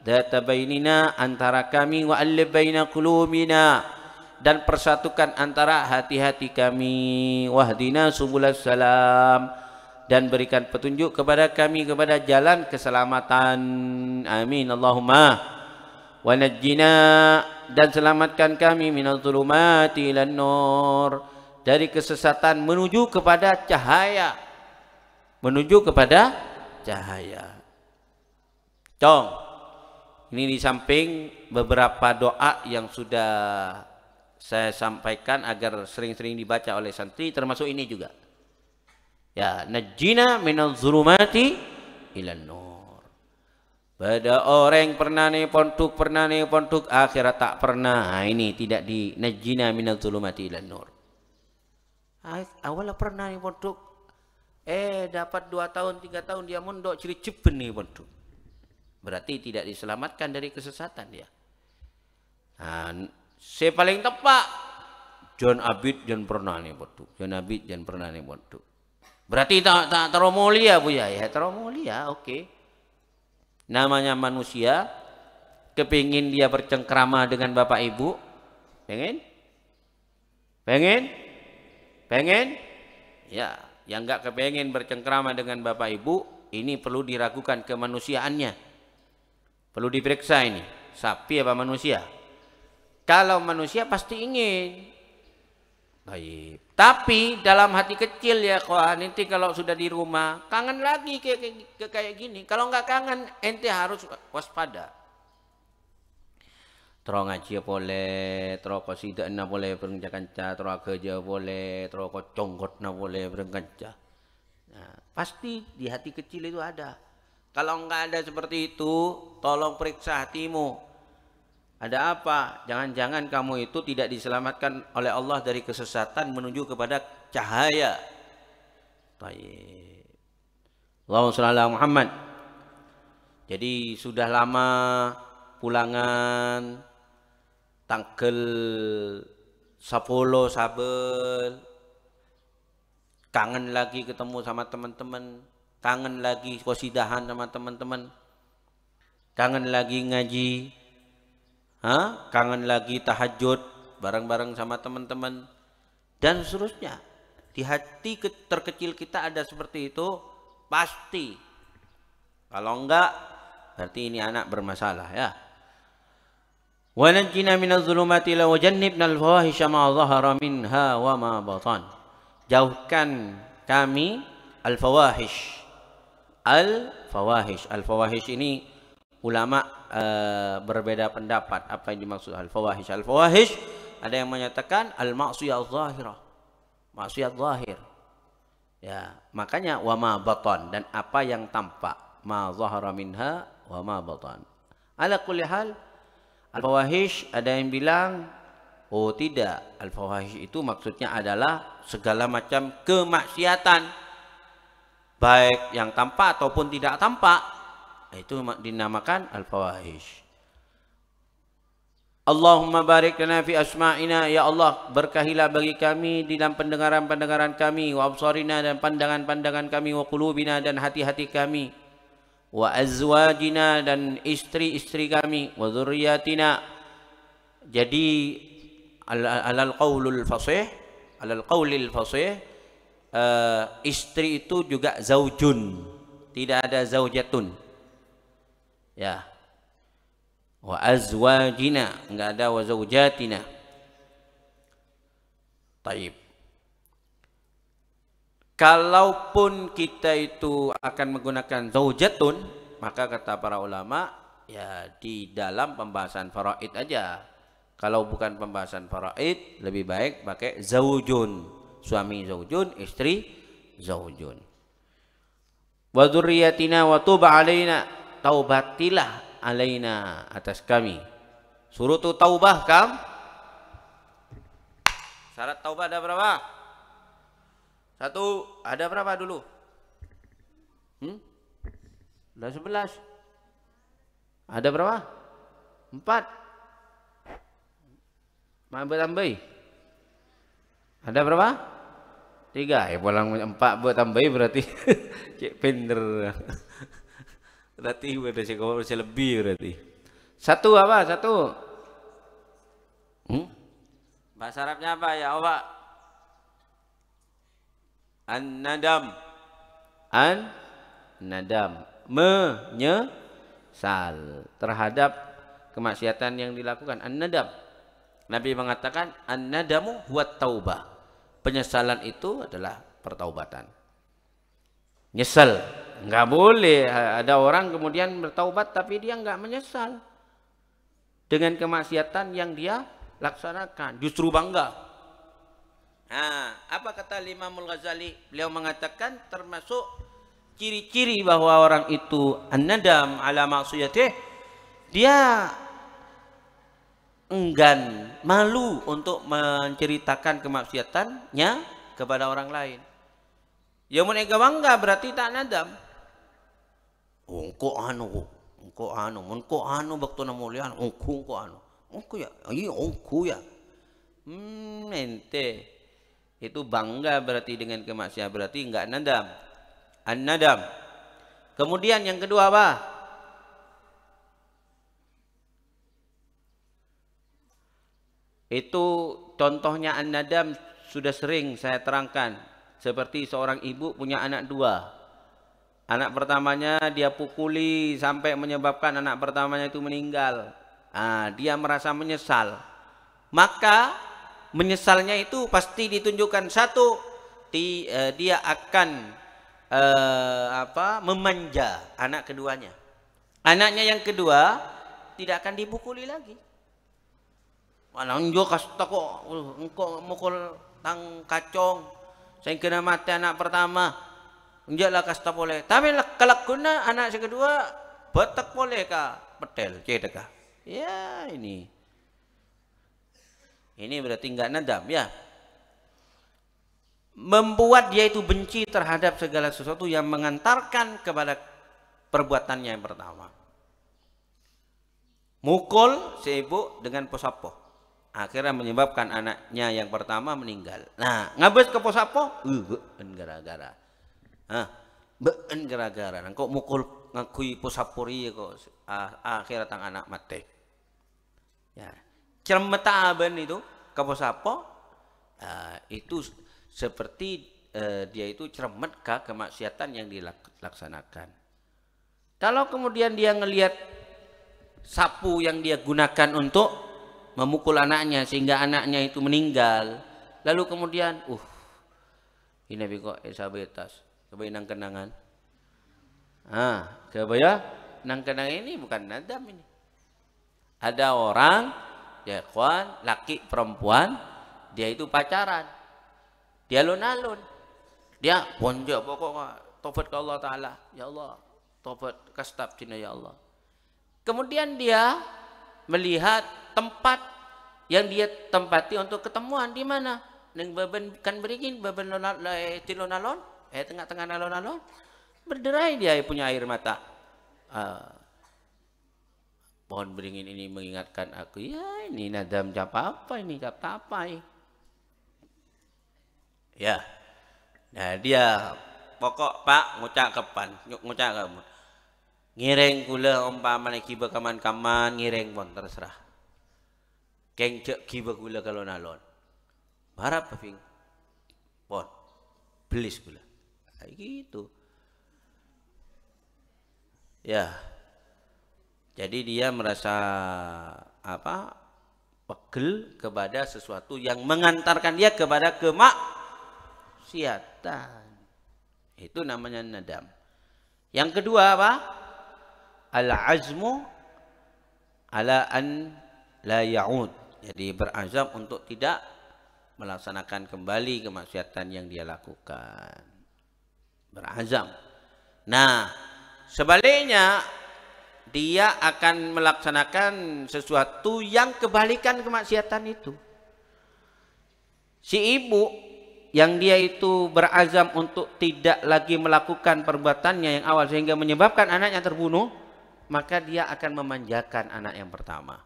dzata bainina, antara kami, wa alif baina qulubina, dan persatukan antara hati-hati kami, wahdina subulas salam, dan berikan petunjuk kepada kami kepada jalan keselamatan. Amin Allahumma. Wa najjina, dan selamatkan kami minadh dhulumati ilan nur, dari kesesatan menuju kepada cahaya, menuju kepada cahaya. Cong, ini di samping beberapa doa yang sudah saya sampaikan agar sering-sering dibaca oleh santri, termasuk ini juga. Ya, najjina minadh dhulumati ilan nur. Pada orang yang pernah nih pondok akhirat tak pernah. Nah, ini tidak di najjina minadh dhulumati ilan nur. Awalnya pernah nih pondok, dapat 2 tahun 3 tahun dia mondok ciri ceben nih pondok. Berarti tidak diselamatkan dari kesesatan dia. Nah, saya paling tepat John Abid jangan pernah nih pondok. John Abid jangan pernah nih pondok. Berarti tak terlalu mulia Bu ya, terlalu mulia, oke. Namanya manusia, kepingin dia bercengkrama dengan bapak ibu, pengen, ya, yang nggak kepingin bercengkrama dengan bapak ibu, ini perlu diragukan kemanusiaannya, perlu diperiksa ini, sapi apa manusia? Kalau manusia pasti ingin. Baik. Tapi dalam hati kecil ya kawan, nanti kalau sudah di rumah kangen lagi kayak gini. Kalau nggak kangen, ente harus waspada. Terus ngaji boleh, terus qasidah na boleh berkenca-kenca, terus kerja boleh, terus conggot na boleh berkenca. Nah, pasti di hati kecil itu ada. Kalau nggak ada seperti itu, tolong periksa hatimu. Ada apa? Jangan-jangan kamu itu tidak diselamatkan oleh Allah dari kesesatan menuju kepada cahaya. Baik. Allahumma shalli ala Muhammad. Jadi sudah lama pulangan tanggal 10 Sabel. Kangen lagi ketemu sama teman-teman, kangen lagi qasidahan sama teman-teman, kangen lagi ngaji. Kangen lagi tahajud bareng-bareng sama teman-teman dan seterusnya. Di hati terkecil kita ada seperti itu pasti. Kalau enggak berarti ini anak bermasalah ya. Wa najjina minadh dhulumati wa jannibna al-fawahisha ma dhahara minha wa ma batan. Jauhkan kami al-fawahish. Al-fawahish. Al-fawahish ini ulama berbeda pendapat apa yang dimaksud al-fawahish. Al-fawahish ada yang menyatakan al-ma'siyah zahirah. Maksiat zahir. Ya, makanya wa ma batan, dan apa yang tampak. Ma zahara minha wa ma batan. Ala kulli hal, al-fawahish ada yang bilang, oh tidak, al-fawahish itu maksudnya adalah segala macam kemaksiatan, baik yang tampak ataupun tidak tampak, itu dinamakan al-fawahish. Allahumma barik lana fi asma'ina, ya Allah berkahilah bagi kami di dalam pendengaran-pendengaran kami, wa absarina, dan pandangan-pandangan kami, wa qulubina, dan hati-hati kami, wa azwajina, dan istri-istri kami, wa dzurriyyatina. Jadi alal qaulul fasih, alal qaulil fasih, istri itu juga zaujun, tidak ada zaujatun. Ya. Wa azwajina, enggak ada wa zaujatina. Taib. Kalaupun kita itu akan menggunakan zaujatun, maka kata para ulama, ya di dalam pembahasan faraid aja. Kalau bukan pembahasan faraid, lebih baik pakai zaujun. Suami zaujun, istri zaujun. Wa dzurriyyatina wa tub alaina, taubatilah alaina, atas kami. Suruh tu taubah kam. Syarat taubah ada berapa? Satu, ada berapa dulu? Ada 11. Ada berapa? 4. Tambah. Ada berapa? 3. Ya pulang 4 buat tambah berarti cek pinter. Berarti berarti lebih berarti. Satu apa? Satu. Bahasa Arabnya apa ya, Pak? An-nadam. An-nadam. Menyesal terhadap kemaksiatan yang dilakukan. An-nadam. Nabi mengatakan an-nadamu huwat taubah. Penyesalan itu adalah pertaubatan. Nyesal. Enggak boleh ada orang kemudian bertaubat tapi dia enggak menyesal dengan kemaksiatan yang dia laksanakan, justru bangga. Nah, apa kata Imamul Ghazali? Beliau mengatakan termasuk ciri-ciri bahwa orang itu an-nadam ala ma'siyatih, dia enggan, malu untuk menceritakan kemaksiatannya kepada orang lain. Ya mereka bangga berarti tak nadam. Engko anu waktu namulian, engko ya, iya engko ya. Ente itu bangga berarti dengan kemaksiatan, berarti enggak nadam. An-nadam. Kemudian yang kedua apa? Itu contohnya an-nadam sudah sering saya terangkan. Seperti seorang ibu punya anak 2. Anak pertamanya dia pukuli sampai menyebabkan anak pertamanya itu meninggal. Dia merasa menyesal. Maka menyesalnya itu pasti ditunjukkan. Satu, dia akan memanja anak keduanya. Anaknya yang kedua tidak akan dipukuli lagi. Walau njo kasta kok engkau mukul tang kacong. Saya kena mati anak pertama. Enjaklah kasta boleh. Tapi kalau guna anak yang kedua betak boleh kah? Petel, cedekah. Ya ini berarti enggak nadam ya. Membuat dia itu benci terhadap segala sesuatu yang mengantarkan kepada perbuatannya yang pertama. Mukul si ibu dengan posapo. Akhirnya menyebabkan anaknya yang pertama meninggal. Nah, ngabes ke posapo? Gara-gara. Gara-gara. Kok mukul ngakui posapuri kok akhirnya tang anak mati. Ya. Cermetaban itu ke posapo itu seperti dia itu cermet ke kemaksiatan yang dilaksanakan. Kalau kemudian dia ngelihat sapu yang dia gunakan untuk memukul anaknya sehingga anaknya itu meninggal. Lalu kemudian, ini kok esabetas, coba nang kenangan. Coba ya, nang kenangan ini bukan nadam ini. Ada orang, ya kawan, laki perempuan, dia itu pacaran, dia alun-alun, dia bonjok pokoknya tobat ke Allah Taala, ya Allah, tobat kastab cina ya Allah. Kemudian dia melihat tempat yang dia tempati untuk ketemuan di mana? Neng baben kan beringin, baben tilon-alon, tengah-tengah alon-alon, berderai dia punya air mata. Pohon beringin ini mengingatkan aku, ya ini nadam cap apa ini, cap tapai. Ya, nah dia pokok pak ngucak kepan, ngucak kamu. Ngireng kula umpamane kiba kaman-kaman ngireng pon terserah. Kengcek kiba kula kalau nalon. Barap ping. Pon. Belis kula. Kayak gitu. Ya. Jadi dia merasa pegel kepada sesuatu yang mengantarkan dia kepada kemaksiatan. Itu namanya nadam. Yang kedua apa? Al-azmu ala an la ya'ud. Jadi berazam untuk tidak melaksanakan kembali kemaksiatan yang dia lakukan. Berazam. Nah, sebaliknya dia akan melaksanakan sesuatu yang kebalikan kemaksiatan itu. Si ibu yang dia itu berazam untuk tidak lagi melakukan perbuatannya yang awal sehingga menyebabkan anaknya terbunuh, maka dia akan memanjakan anak yang pertama.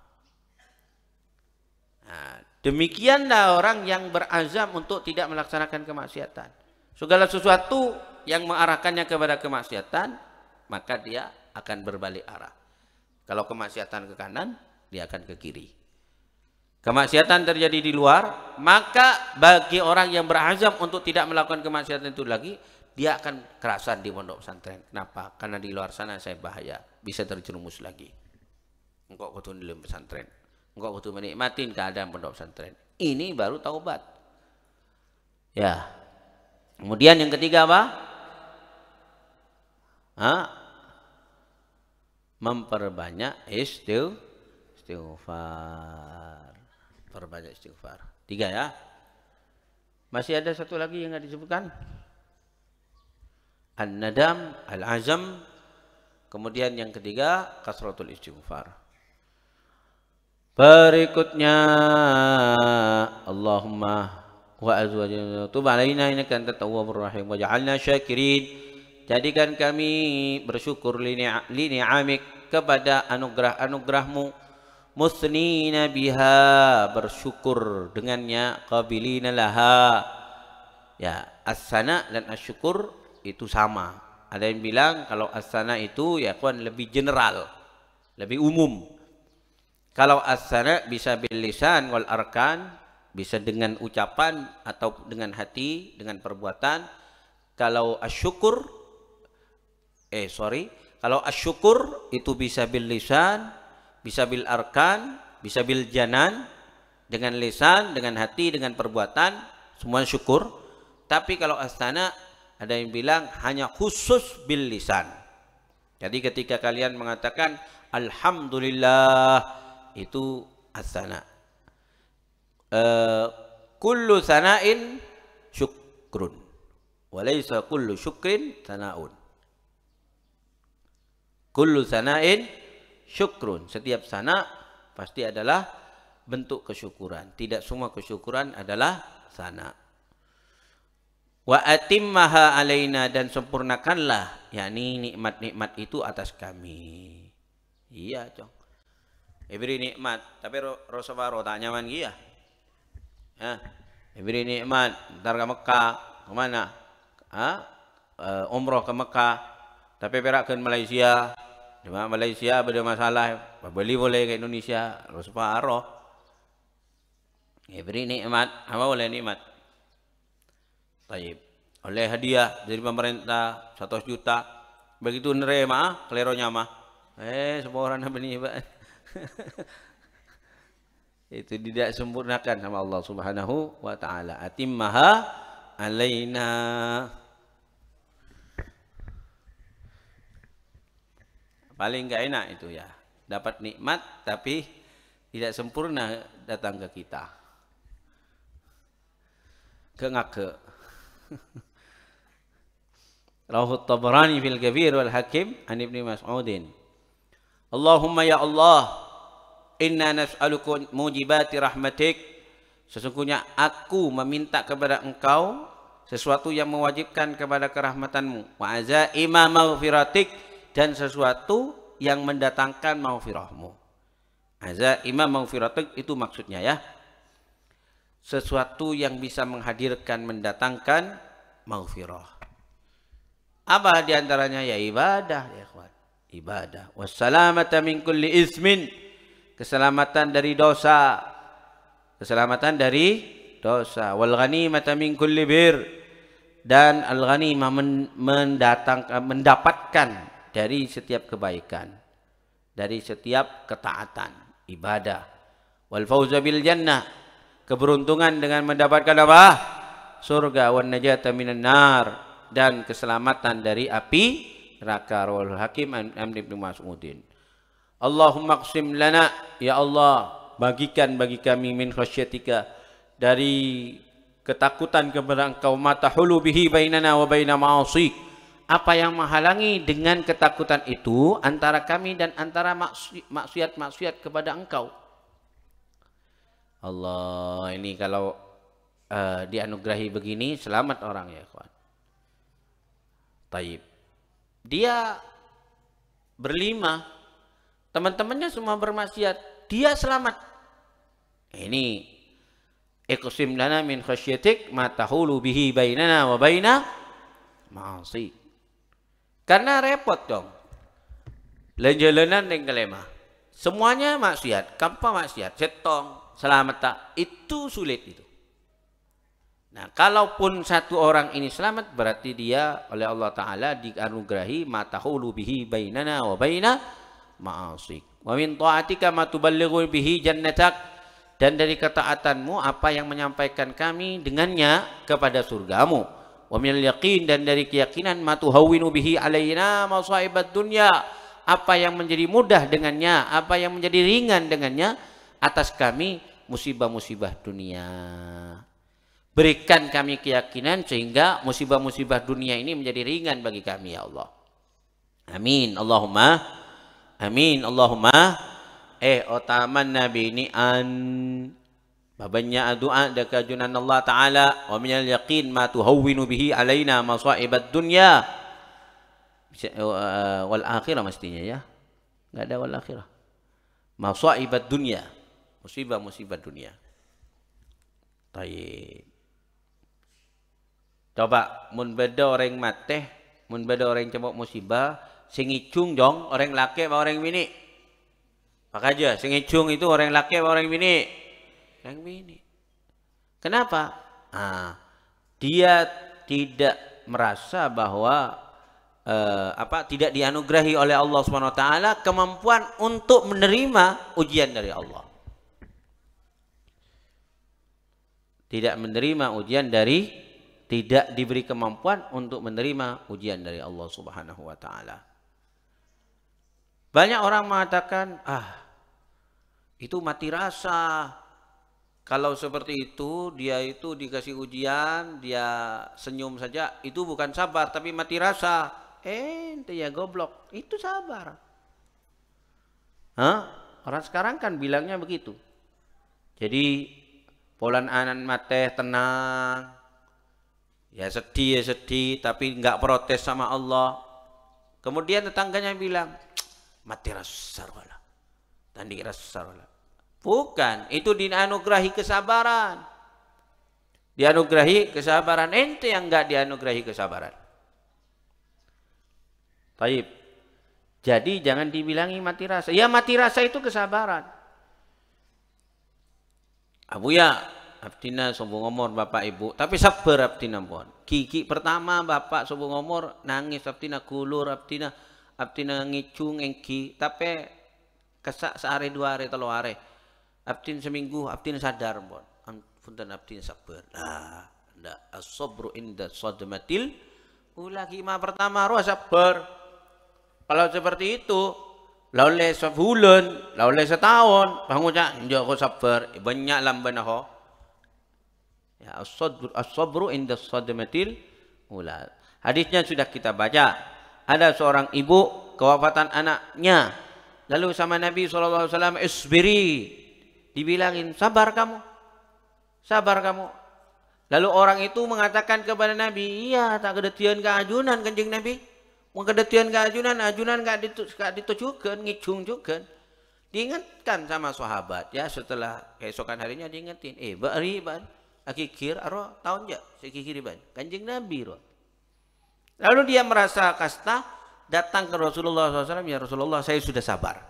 Nah, demikianlah orang yang berazam untuk tidak melaksanakan kemaksiatan. Segala sesuatu yang mengarahkannya kepada kemaksiatan, maka dia akan berbalik arah. Kalau kemaksiatan ke kanan, dia akan ke kiri. Kemaksiatan terjadi di luar, maka bagi orang yang berazam untuk tidak melakukan kemaksiatan itu lagi, dia akan kerasan di pondok pesantren. Kenapa? Karena di luar sana saya bahaya, bisa terjerumus lagi. Engkau kudu di pesantren, engkau kudu menikmatin keadaan pondok pesantren. Ini baru taubat. Ya. Kemudian yang ketiga apa? Memperbanyak istighfar. Perbanyak istighfar. 3 ya. Masih ada satu lagi yang nggak disebutkan? An-nadam, al-azam, kemudian yang ketiga kasratul istighfar. Berikutnya Allahumma wa azwajna tub alaina innaka antat tawwabur rahim waj'alna syakirin. Jadikan kami bersyukur li ni'amik kepada anugerah-anugerahmu, musnina biha, bersyukur dengannya, qabilina laha. Ya, as-sana dan asyukur itu sama. Ada yang bilang kalau as-sana itu ya kawan lebih general, lebih umum. Kalau as-sana bisa bil lisan wal arkan, bisa dengan ucapan atau dengan hati, dengan perbuatan. Kalau asyukur kalau asyukur itu bisa bil lisan, bisa bil arkan, bisa bil janan, dengan lisan, dengan hati, dengan perbuatan, semua syukur. Tapi kalau as-sana ada yang bilang hanya khusus bil lisan. Jadi ketika kalian mengatakan alhamdulillah, itu as-sana. Kullu sana'in syukrun, walaysa kullu syukrin sana'un. Kullu sana'in syukrun, setiap sana pasti adalah bentuk kesyukuran. Tidak semua kesyukuran adalah sana. Wa atimmaha alaina, dan sempurnakanlah yakni nikmat-nikmat itu atas kami. Iya, Cong. Beri nikmat, tapi Rasulullah tak nyaman dia. Beri nikmat, ntar ke Mekah, kemana? Umroh ke Mekah, tapi perak ke Malaysia. Di Malaysia ada masalah, beli boleh ke Indonesia, Rasulullah. Beri nikmat, apa boleh nikmat? Taib. Oleh hadiah dari pemerintah 100 juta, begitu nerima kleronya mah semua orang beni Itu tidak sempurnakan sama Allah Subhanahu wa taala. Atimmaha alaina. Paling enggak enak itu ya. Dapat nikmat tapi tidak sempurna datang ke kita. Kengake. Rawahu Tabrani fil Kabir wal Hakim an Ibnu Mas'udin. Allahumma ya Allah, inna nas'aluka mujibati rahmatik. Sesungguhnya aku meminta kepada engkau sesuatu yang mewajibkan kepada kerahmatanmu. Wa azaima maghfiratik, dan sesuatu yang mendatangkan maghfirahmu. Azaima maghfiratik itu maksudnya ya. Sesuatu yang bisa menghadirkan, mendatangkan maghfirah. Apa diantaranya? Ya ibadah ya ikhwan. Ibadah. Wassalamata min kulli ismin, keselamatan dari dosa. Keselamatan dari dosa. Wal ghanimata min kulli bir, dan al ghanimah mendapatkan dari setiap kebaikan, dari setiap ketaatan, ibadah. Wal fauza bil jannah, keberuntungan dengan mendapatkan apa? Surga. Wan najata minan nar, dan keselamatan dari api neraka. Rawal Hakim an Ibnu Mas'udin. Allahumma qsim lana, ya Allah, bagikan bagi kami min khasyatika, dari ketakutan kepada engkau, matahulu bihi bainana wa baina ma'asik, apa yang menghalangi dengan ketakutan itu antara kami dan antara maksiat-maksiat kepada engkau. Allah, ini kalau dianugerahi begini selamat orang ya kawan. Taib. Dia berlima, teman-temannya semua bermaksiat, dia selamat. Ini iqsim lana min khasyatik ma tahulu bihi bainana wa baina ma'asi. Karena repot dong. Lenjelenan ning kelema. Semuanya maksiat, kampa maksiat, setong, selamat tak, itu sulit itu. Nah, kalaupun satu orang ini selamat, berarti dia oleh Allah Ta'ala dianugerahi matahulu bihi bainana wa baina ma'asik. Wa min ta'atika ma tuballighu bihi jannatak, dan dari ketaatanmu apa yang menyampaikan kami dengannya kepada surgamu. Wa minal yaqin, dan dari keyakinan ma tuhawwinu bihi alaina masaibat dunya, apa yang menjadi mudah dengannya, apa yang menjadi ringan dengannya atas kami musibah-musibah dunia. Berikan kami keyakinan sehingga musibah-musibah dunia ini menjadi ringan bagi kami ya Allah. Amin. Allahumma amin. Allahumma otaman nabi ini an babanya doa dakajunan Allah Ta'ala wa minal yaqin ma tuhawwinu bihi alaina masaibat dunya wal akhirah, mestinya ya. Enggak ada wal akhirah. Masaibat dunya, musibah-musibah dunia. Tayyib. Coba mun beda orang mateh, mun beda orang cemok musibah, sing icung dong orang laki apa orang bini? Pak aja, sing icung itu orang laki apa orang bini? Orang bini. Kenapa? Dia tidak merasa bahwa tidak dianugerahi oleh Allah Subhanahu wa taala kemampuan untuk menerima ujian dari Allah. Tidak menerima ujian dari, tidak diberi kemampuan untuk menerima ujian dari Allah Subhanahu wa taala. Banyak orang mengatakan, itu mati rasa. Kalau seperti itu, dia itu dikasih ujian, dia senyum saja, itu bukan sabar tapi mati rasa. Ente ya goblok, itu sabar. Orang sekarang kan bilangnya begitu. Jadi polan anan mateh tenang. Ya sedih tapi nggak protes sama Allah. Kemudian tetangganya bilang, mati rasa wala, tandi rasa wala. Bukan, itu dianugerahi kesabaran. Dianugerahi kesabaran. Ente yang nggak dianugerahi kesabaran. Taib. Jadi jangan dibilangi mati rasa. Ya mati rasa itu kesabaran. Abuya, abdina sombong ngomor bapak ibu, tapi sabar abdina pun. Kiki pertama bapak sombong ngomor nangis abdina kulur abdina ngicung engki, tapi kesak sehari dua hari telu hari. Abdin seminggu, abdin sadar pun. Punten abdin sabar. Nah, ndak as-sabru inda sadmatil ula. Kima pertama harus sabar. Kalau seperti itu, laulai sebulan, laulai setahun, bangunnya njoko sabar, banyak lamban ho. Ya, as-sabru inda sadmatil ula. Hadisnya sudah kita baca. Ada seorang ibu kewafatan anaknya. Lalu sama Nabi SAW, isbiri. Dibilangin, sabar kamu. Sabar kamu. Lalu orang itu mengatakan kepada Nabi, iya tak kedetian keajunan kanjeng Nabi. Kedetian keajunan, ajunan gak ditujukan, ngicung juga. Diingatkan sama sahabat. Ya setelah keesokan harinya diingetin. Bari ban. Akikir, aro tahun ya. Sekikir ban. Kanjeng Nabi. Lalu dia merasa kasta. Datang ke Rasulullah SAW, ya Rasulullah saya sudah sabar.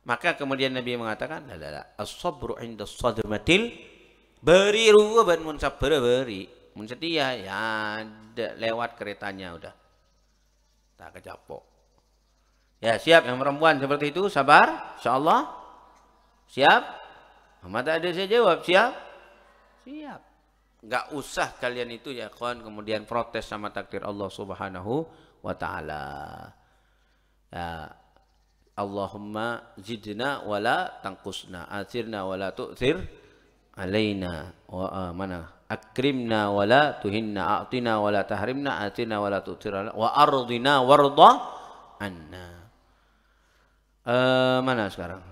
Maka kemudian Nabi mengatakan, as-sabru inda sadmatil beri ruwa ban mun sabar beri. Mun setia ya lewat keretanya udah. Tak kejapok. Ya siap yang perempuan seperti itu sabar, insyaallah. Siap? Mata ada saya jawab siap. Siap. Enggak usah kalian itu ya kawan kemudian protes sama takdir Allah Subhanahu wa ta'ala. Ya, Allahumma zidna wala tangkusna, athirna wala tu'thir alaina, wa mana akrimna wala tuhinna, a'tina wala tahrimna, athirna wala tu'thir alaina, wa ardina warda anna. Mana sekarang?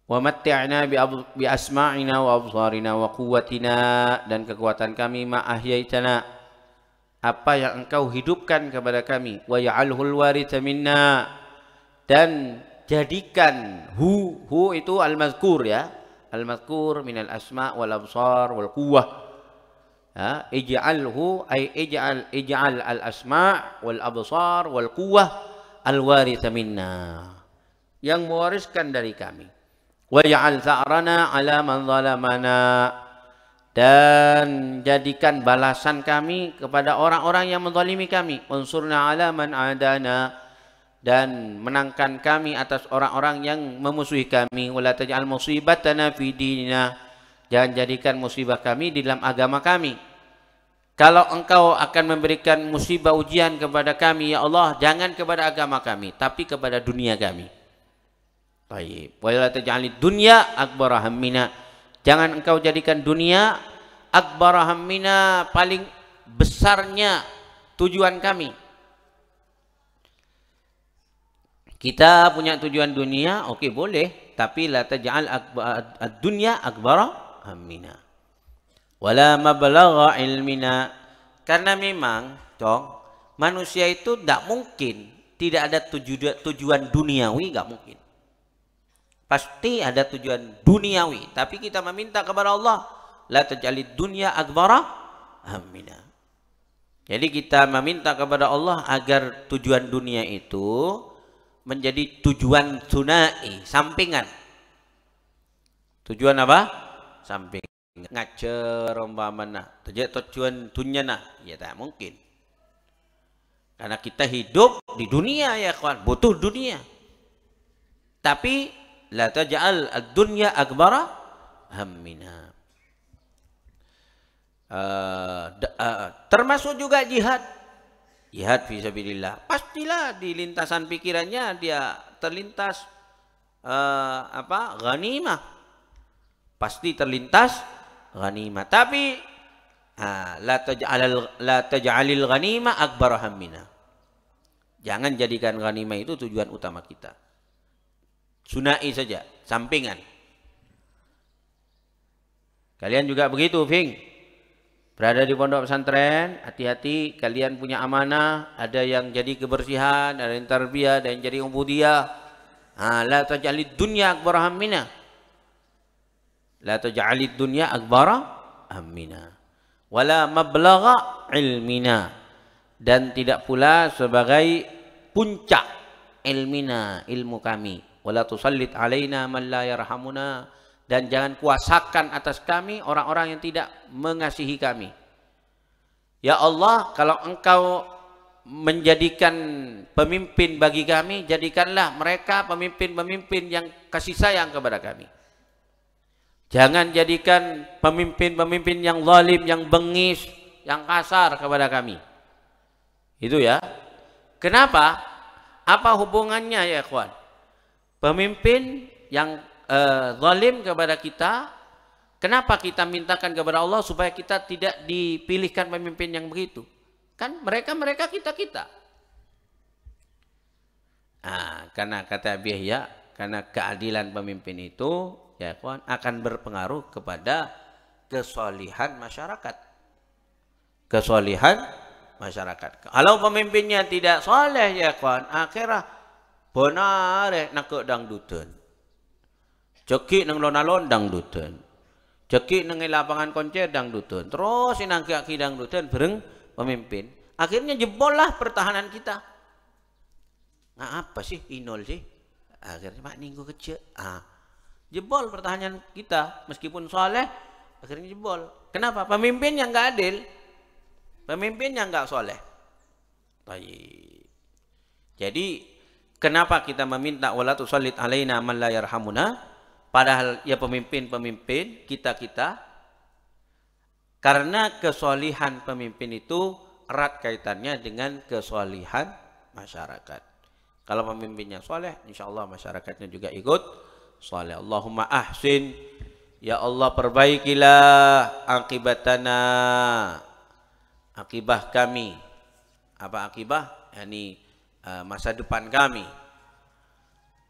Wa matti'na bi asma'ina wa absarina wa quwwatina, dan kekuatan kami ma ahyaitana, apa yang engkau hidupkan kepada kami, wa ya'alhul waritha minna, dan jadikan hu itu al-mazkur ya, al-mazkur minal asma' wal absar wal quwwah. Ya, ij'alhu ay ij'al al-asma' wal absar wal quwwah al-waritha minna, yang mewariskan dari kami. Wa ya'al tha'rana 'ala man zalamana, dan jadikan balasan kami kepada orang-orang yang menzalimi kami. Unsurna 'ala man 'adana, dan menangkan kami atas orang-orang yang memusuhi kami. Wala taj'al musibatana fi dinina, jangan jadikan musibah kami di dalam agama kami. Kalau engkau akan memberikan musibah ujian kepada kami ya Allah, jangan kepada agama kami tapi kepada dunia kami. Baik. Wala taj'alid dunya akbar hammina, jangan engkau jadikan dunia akbar hammina, paling besarnya tujuan kami. Kita punya tujuan dunia, oke boleh, tapi la taj'al ad-dunya akbar hammina. Wala mablagha ilmina, karena memang dong manusia itu tidak mungkin tidak ada tujuan duniawi, nggak mungkin. Pasti ada tujuan duniawi, tapi kita meminta kepada Allah, la taj'alid dunya akbara hammina. Jadi kita meminta kepada Allah agar tujuan dunia itu menjadi tujuan sunai, sampingan. Tujuan apa? Sampingan. Ngajar umpamana, tujuan dunia nah, ya tak mungkin. Karena kita hidup di dunia ya kawan, butuh dunia. Tapi la taj'al ad-dunya akbara hammina. Termasuk juga jihad. Jihad fisabilillah. Pastilah di lintasan pikirannya dia terlintas ghanimah. Pasti terlintas ghanimah. Tapi la taj'alil ghanimah akbar hammina. Jangan jadikan ghanimah itu tujuan utama kita. Sunai saja, sampingan. Kalian juga begitu, Fing. Berada di pondok pesantren, hati-hati, kalian punya amanah, ada yang jadi kebersihan, ada yang tarbiyah, ada yang jadi ubudiyah. La taj'alid dunya akbar hammina. La taj'alid dunya akbar hammina. Wala mablagha ilmina, dan tidak pula sebagai puncak ilmina, ilmu kami. Wala tusallit alaina man la yarhamuna, dan jangan kuasakan atas kami orang-orang yang tidak mengasihi kami. Ya Allah, kalau engkau menjadikan pemimpin bagi kami, jadikanlah mereka pemimpin-pemimpin yang kasih sayang kepada kami. Jangan jadikan pemimpin-pemimpin yang zalim, yang bengis, yang kasar kepada kami. Itu ya. Kenapa? Apa hubungannya ya ikhwan? Pemimpin yang zalim kepada kita, kenapa kita mintakan kepada Allah supaya kita tidak dipilihkan pemimpin yang begitu? Kan mereka kita. Nah, karena kata Bihya, karena keadilan pemimpin itu ya kawan akan berpengaruh kepada kesolihan masyarakat. Kesolihan masyarakat. Kalau pemimpinnya tidak soleh ya kawan, akhirnya benar nak dangdutan. Cekik nang lonalon dangdutan. Cekik nang lapangan koncer dangdutan. Terus inang ki dangdutan bareng pemimpin. Akhirnya jebol lah pertahanan kita. Nah, apa sih inol sih? Akhirnya mak ninggu kecil. Jebol pertahanan kita meskipun soleh akhirnya jebol. Kenapa? Pemimpin yang enggak adil. Pemimpin yang enggak soleh. Baik. Jadi kenapa kita meminta wala tusallit alaina man la yarhamuna? Padahal ya pemimpin-pemimpin kita karena kesolihan pemimpin itu erat kaitannya dengan kesolihan masyarakat. Kalau pemimpinnya soleh, insya Allah masyarakatnya juga ikut soleh. Allahumma ahsin, ya Allah perbaikilah akibatana, akibah kami. Apa akibah? Yani masa depan kami.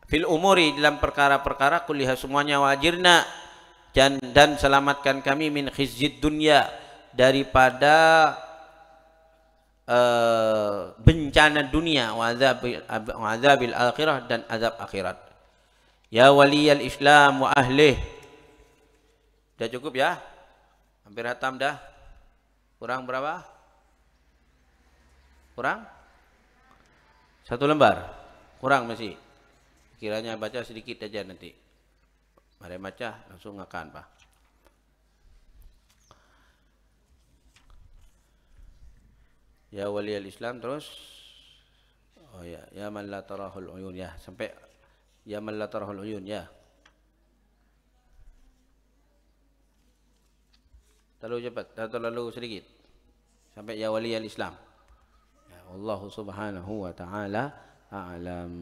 Fil umuri, dalam perkara-perkara kuliah semuanya wajirna, dan selamatkan kami min khizyid dunya, daripada bencana dunia, wa azabil akhirah, dan azab akhirat. Ya waliyal Islam wa ahlih. Dah cukup ya? Hampir hatam dah. Kurang berapa? Kurang? 1 lembar? Kurang masih? Kiranya baca sedikit aja nanti. Mari baca langsung akan Pak. Ya waliyal Islam terus. Oh ya, ya man la tarahul uyun ya, sampai ya man la tarahul uyun ya. Terlalu cepat, terlalu sedikit. Sampai ya waliyal Islam. Ya Allah subhanahu wa ta'ala a'lam.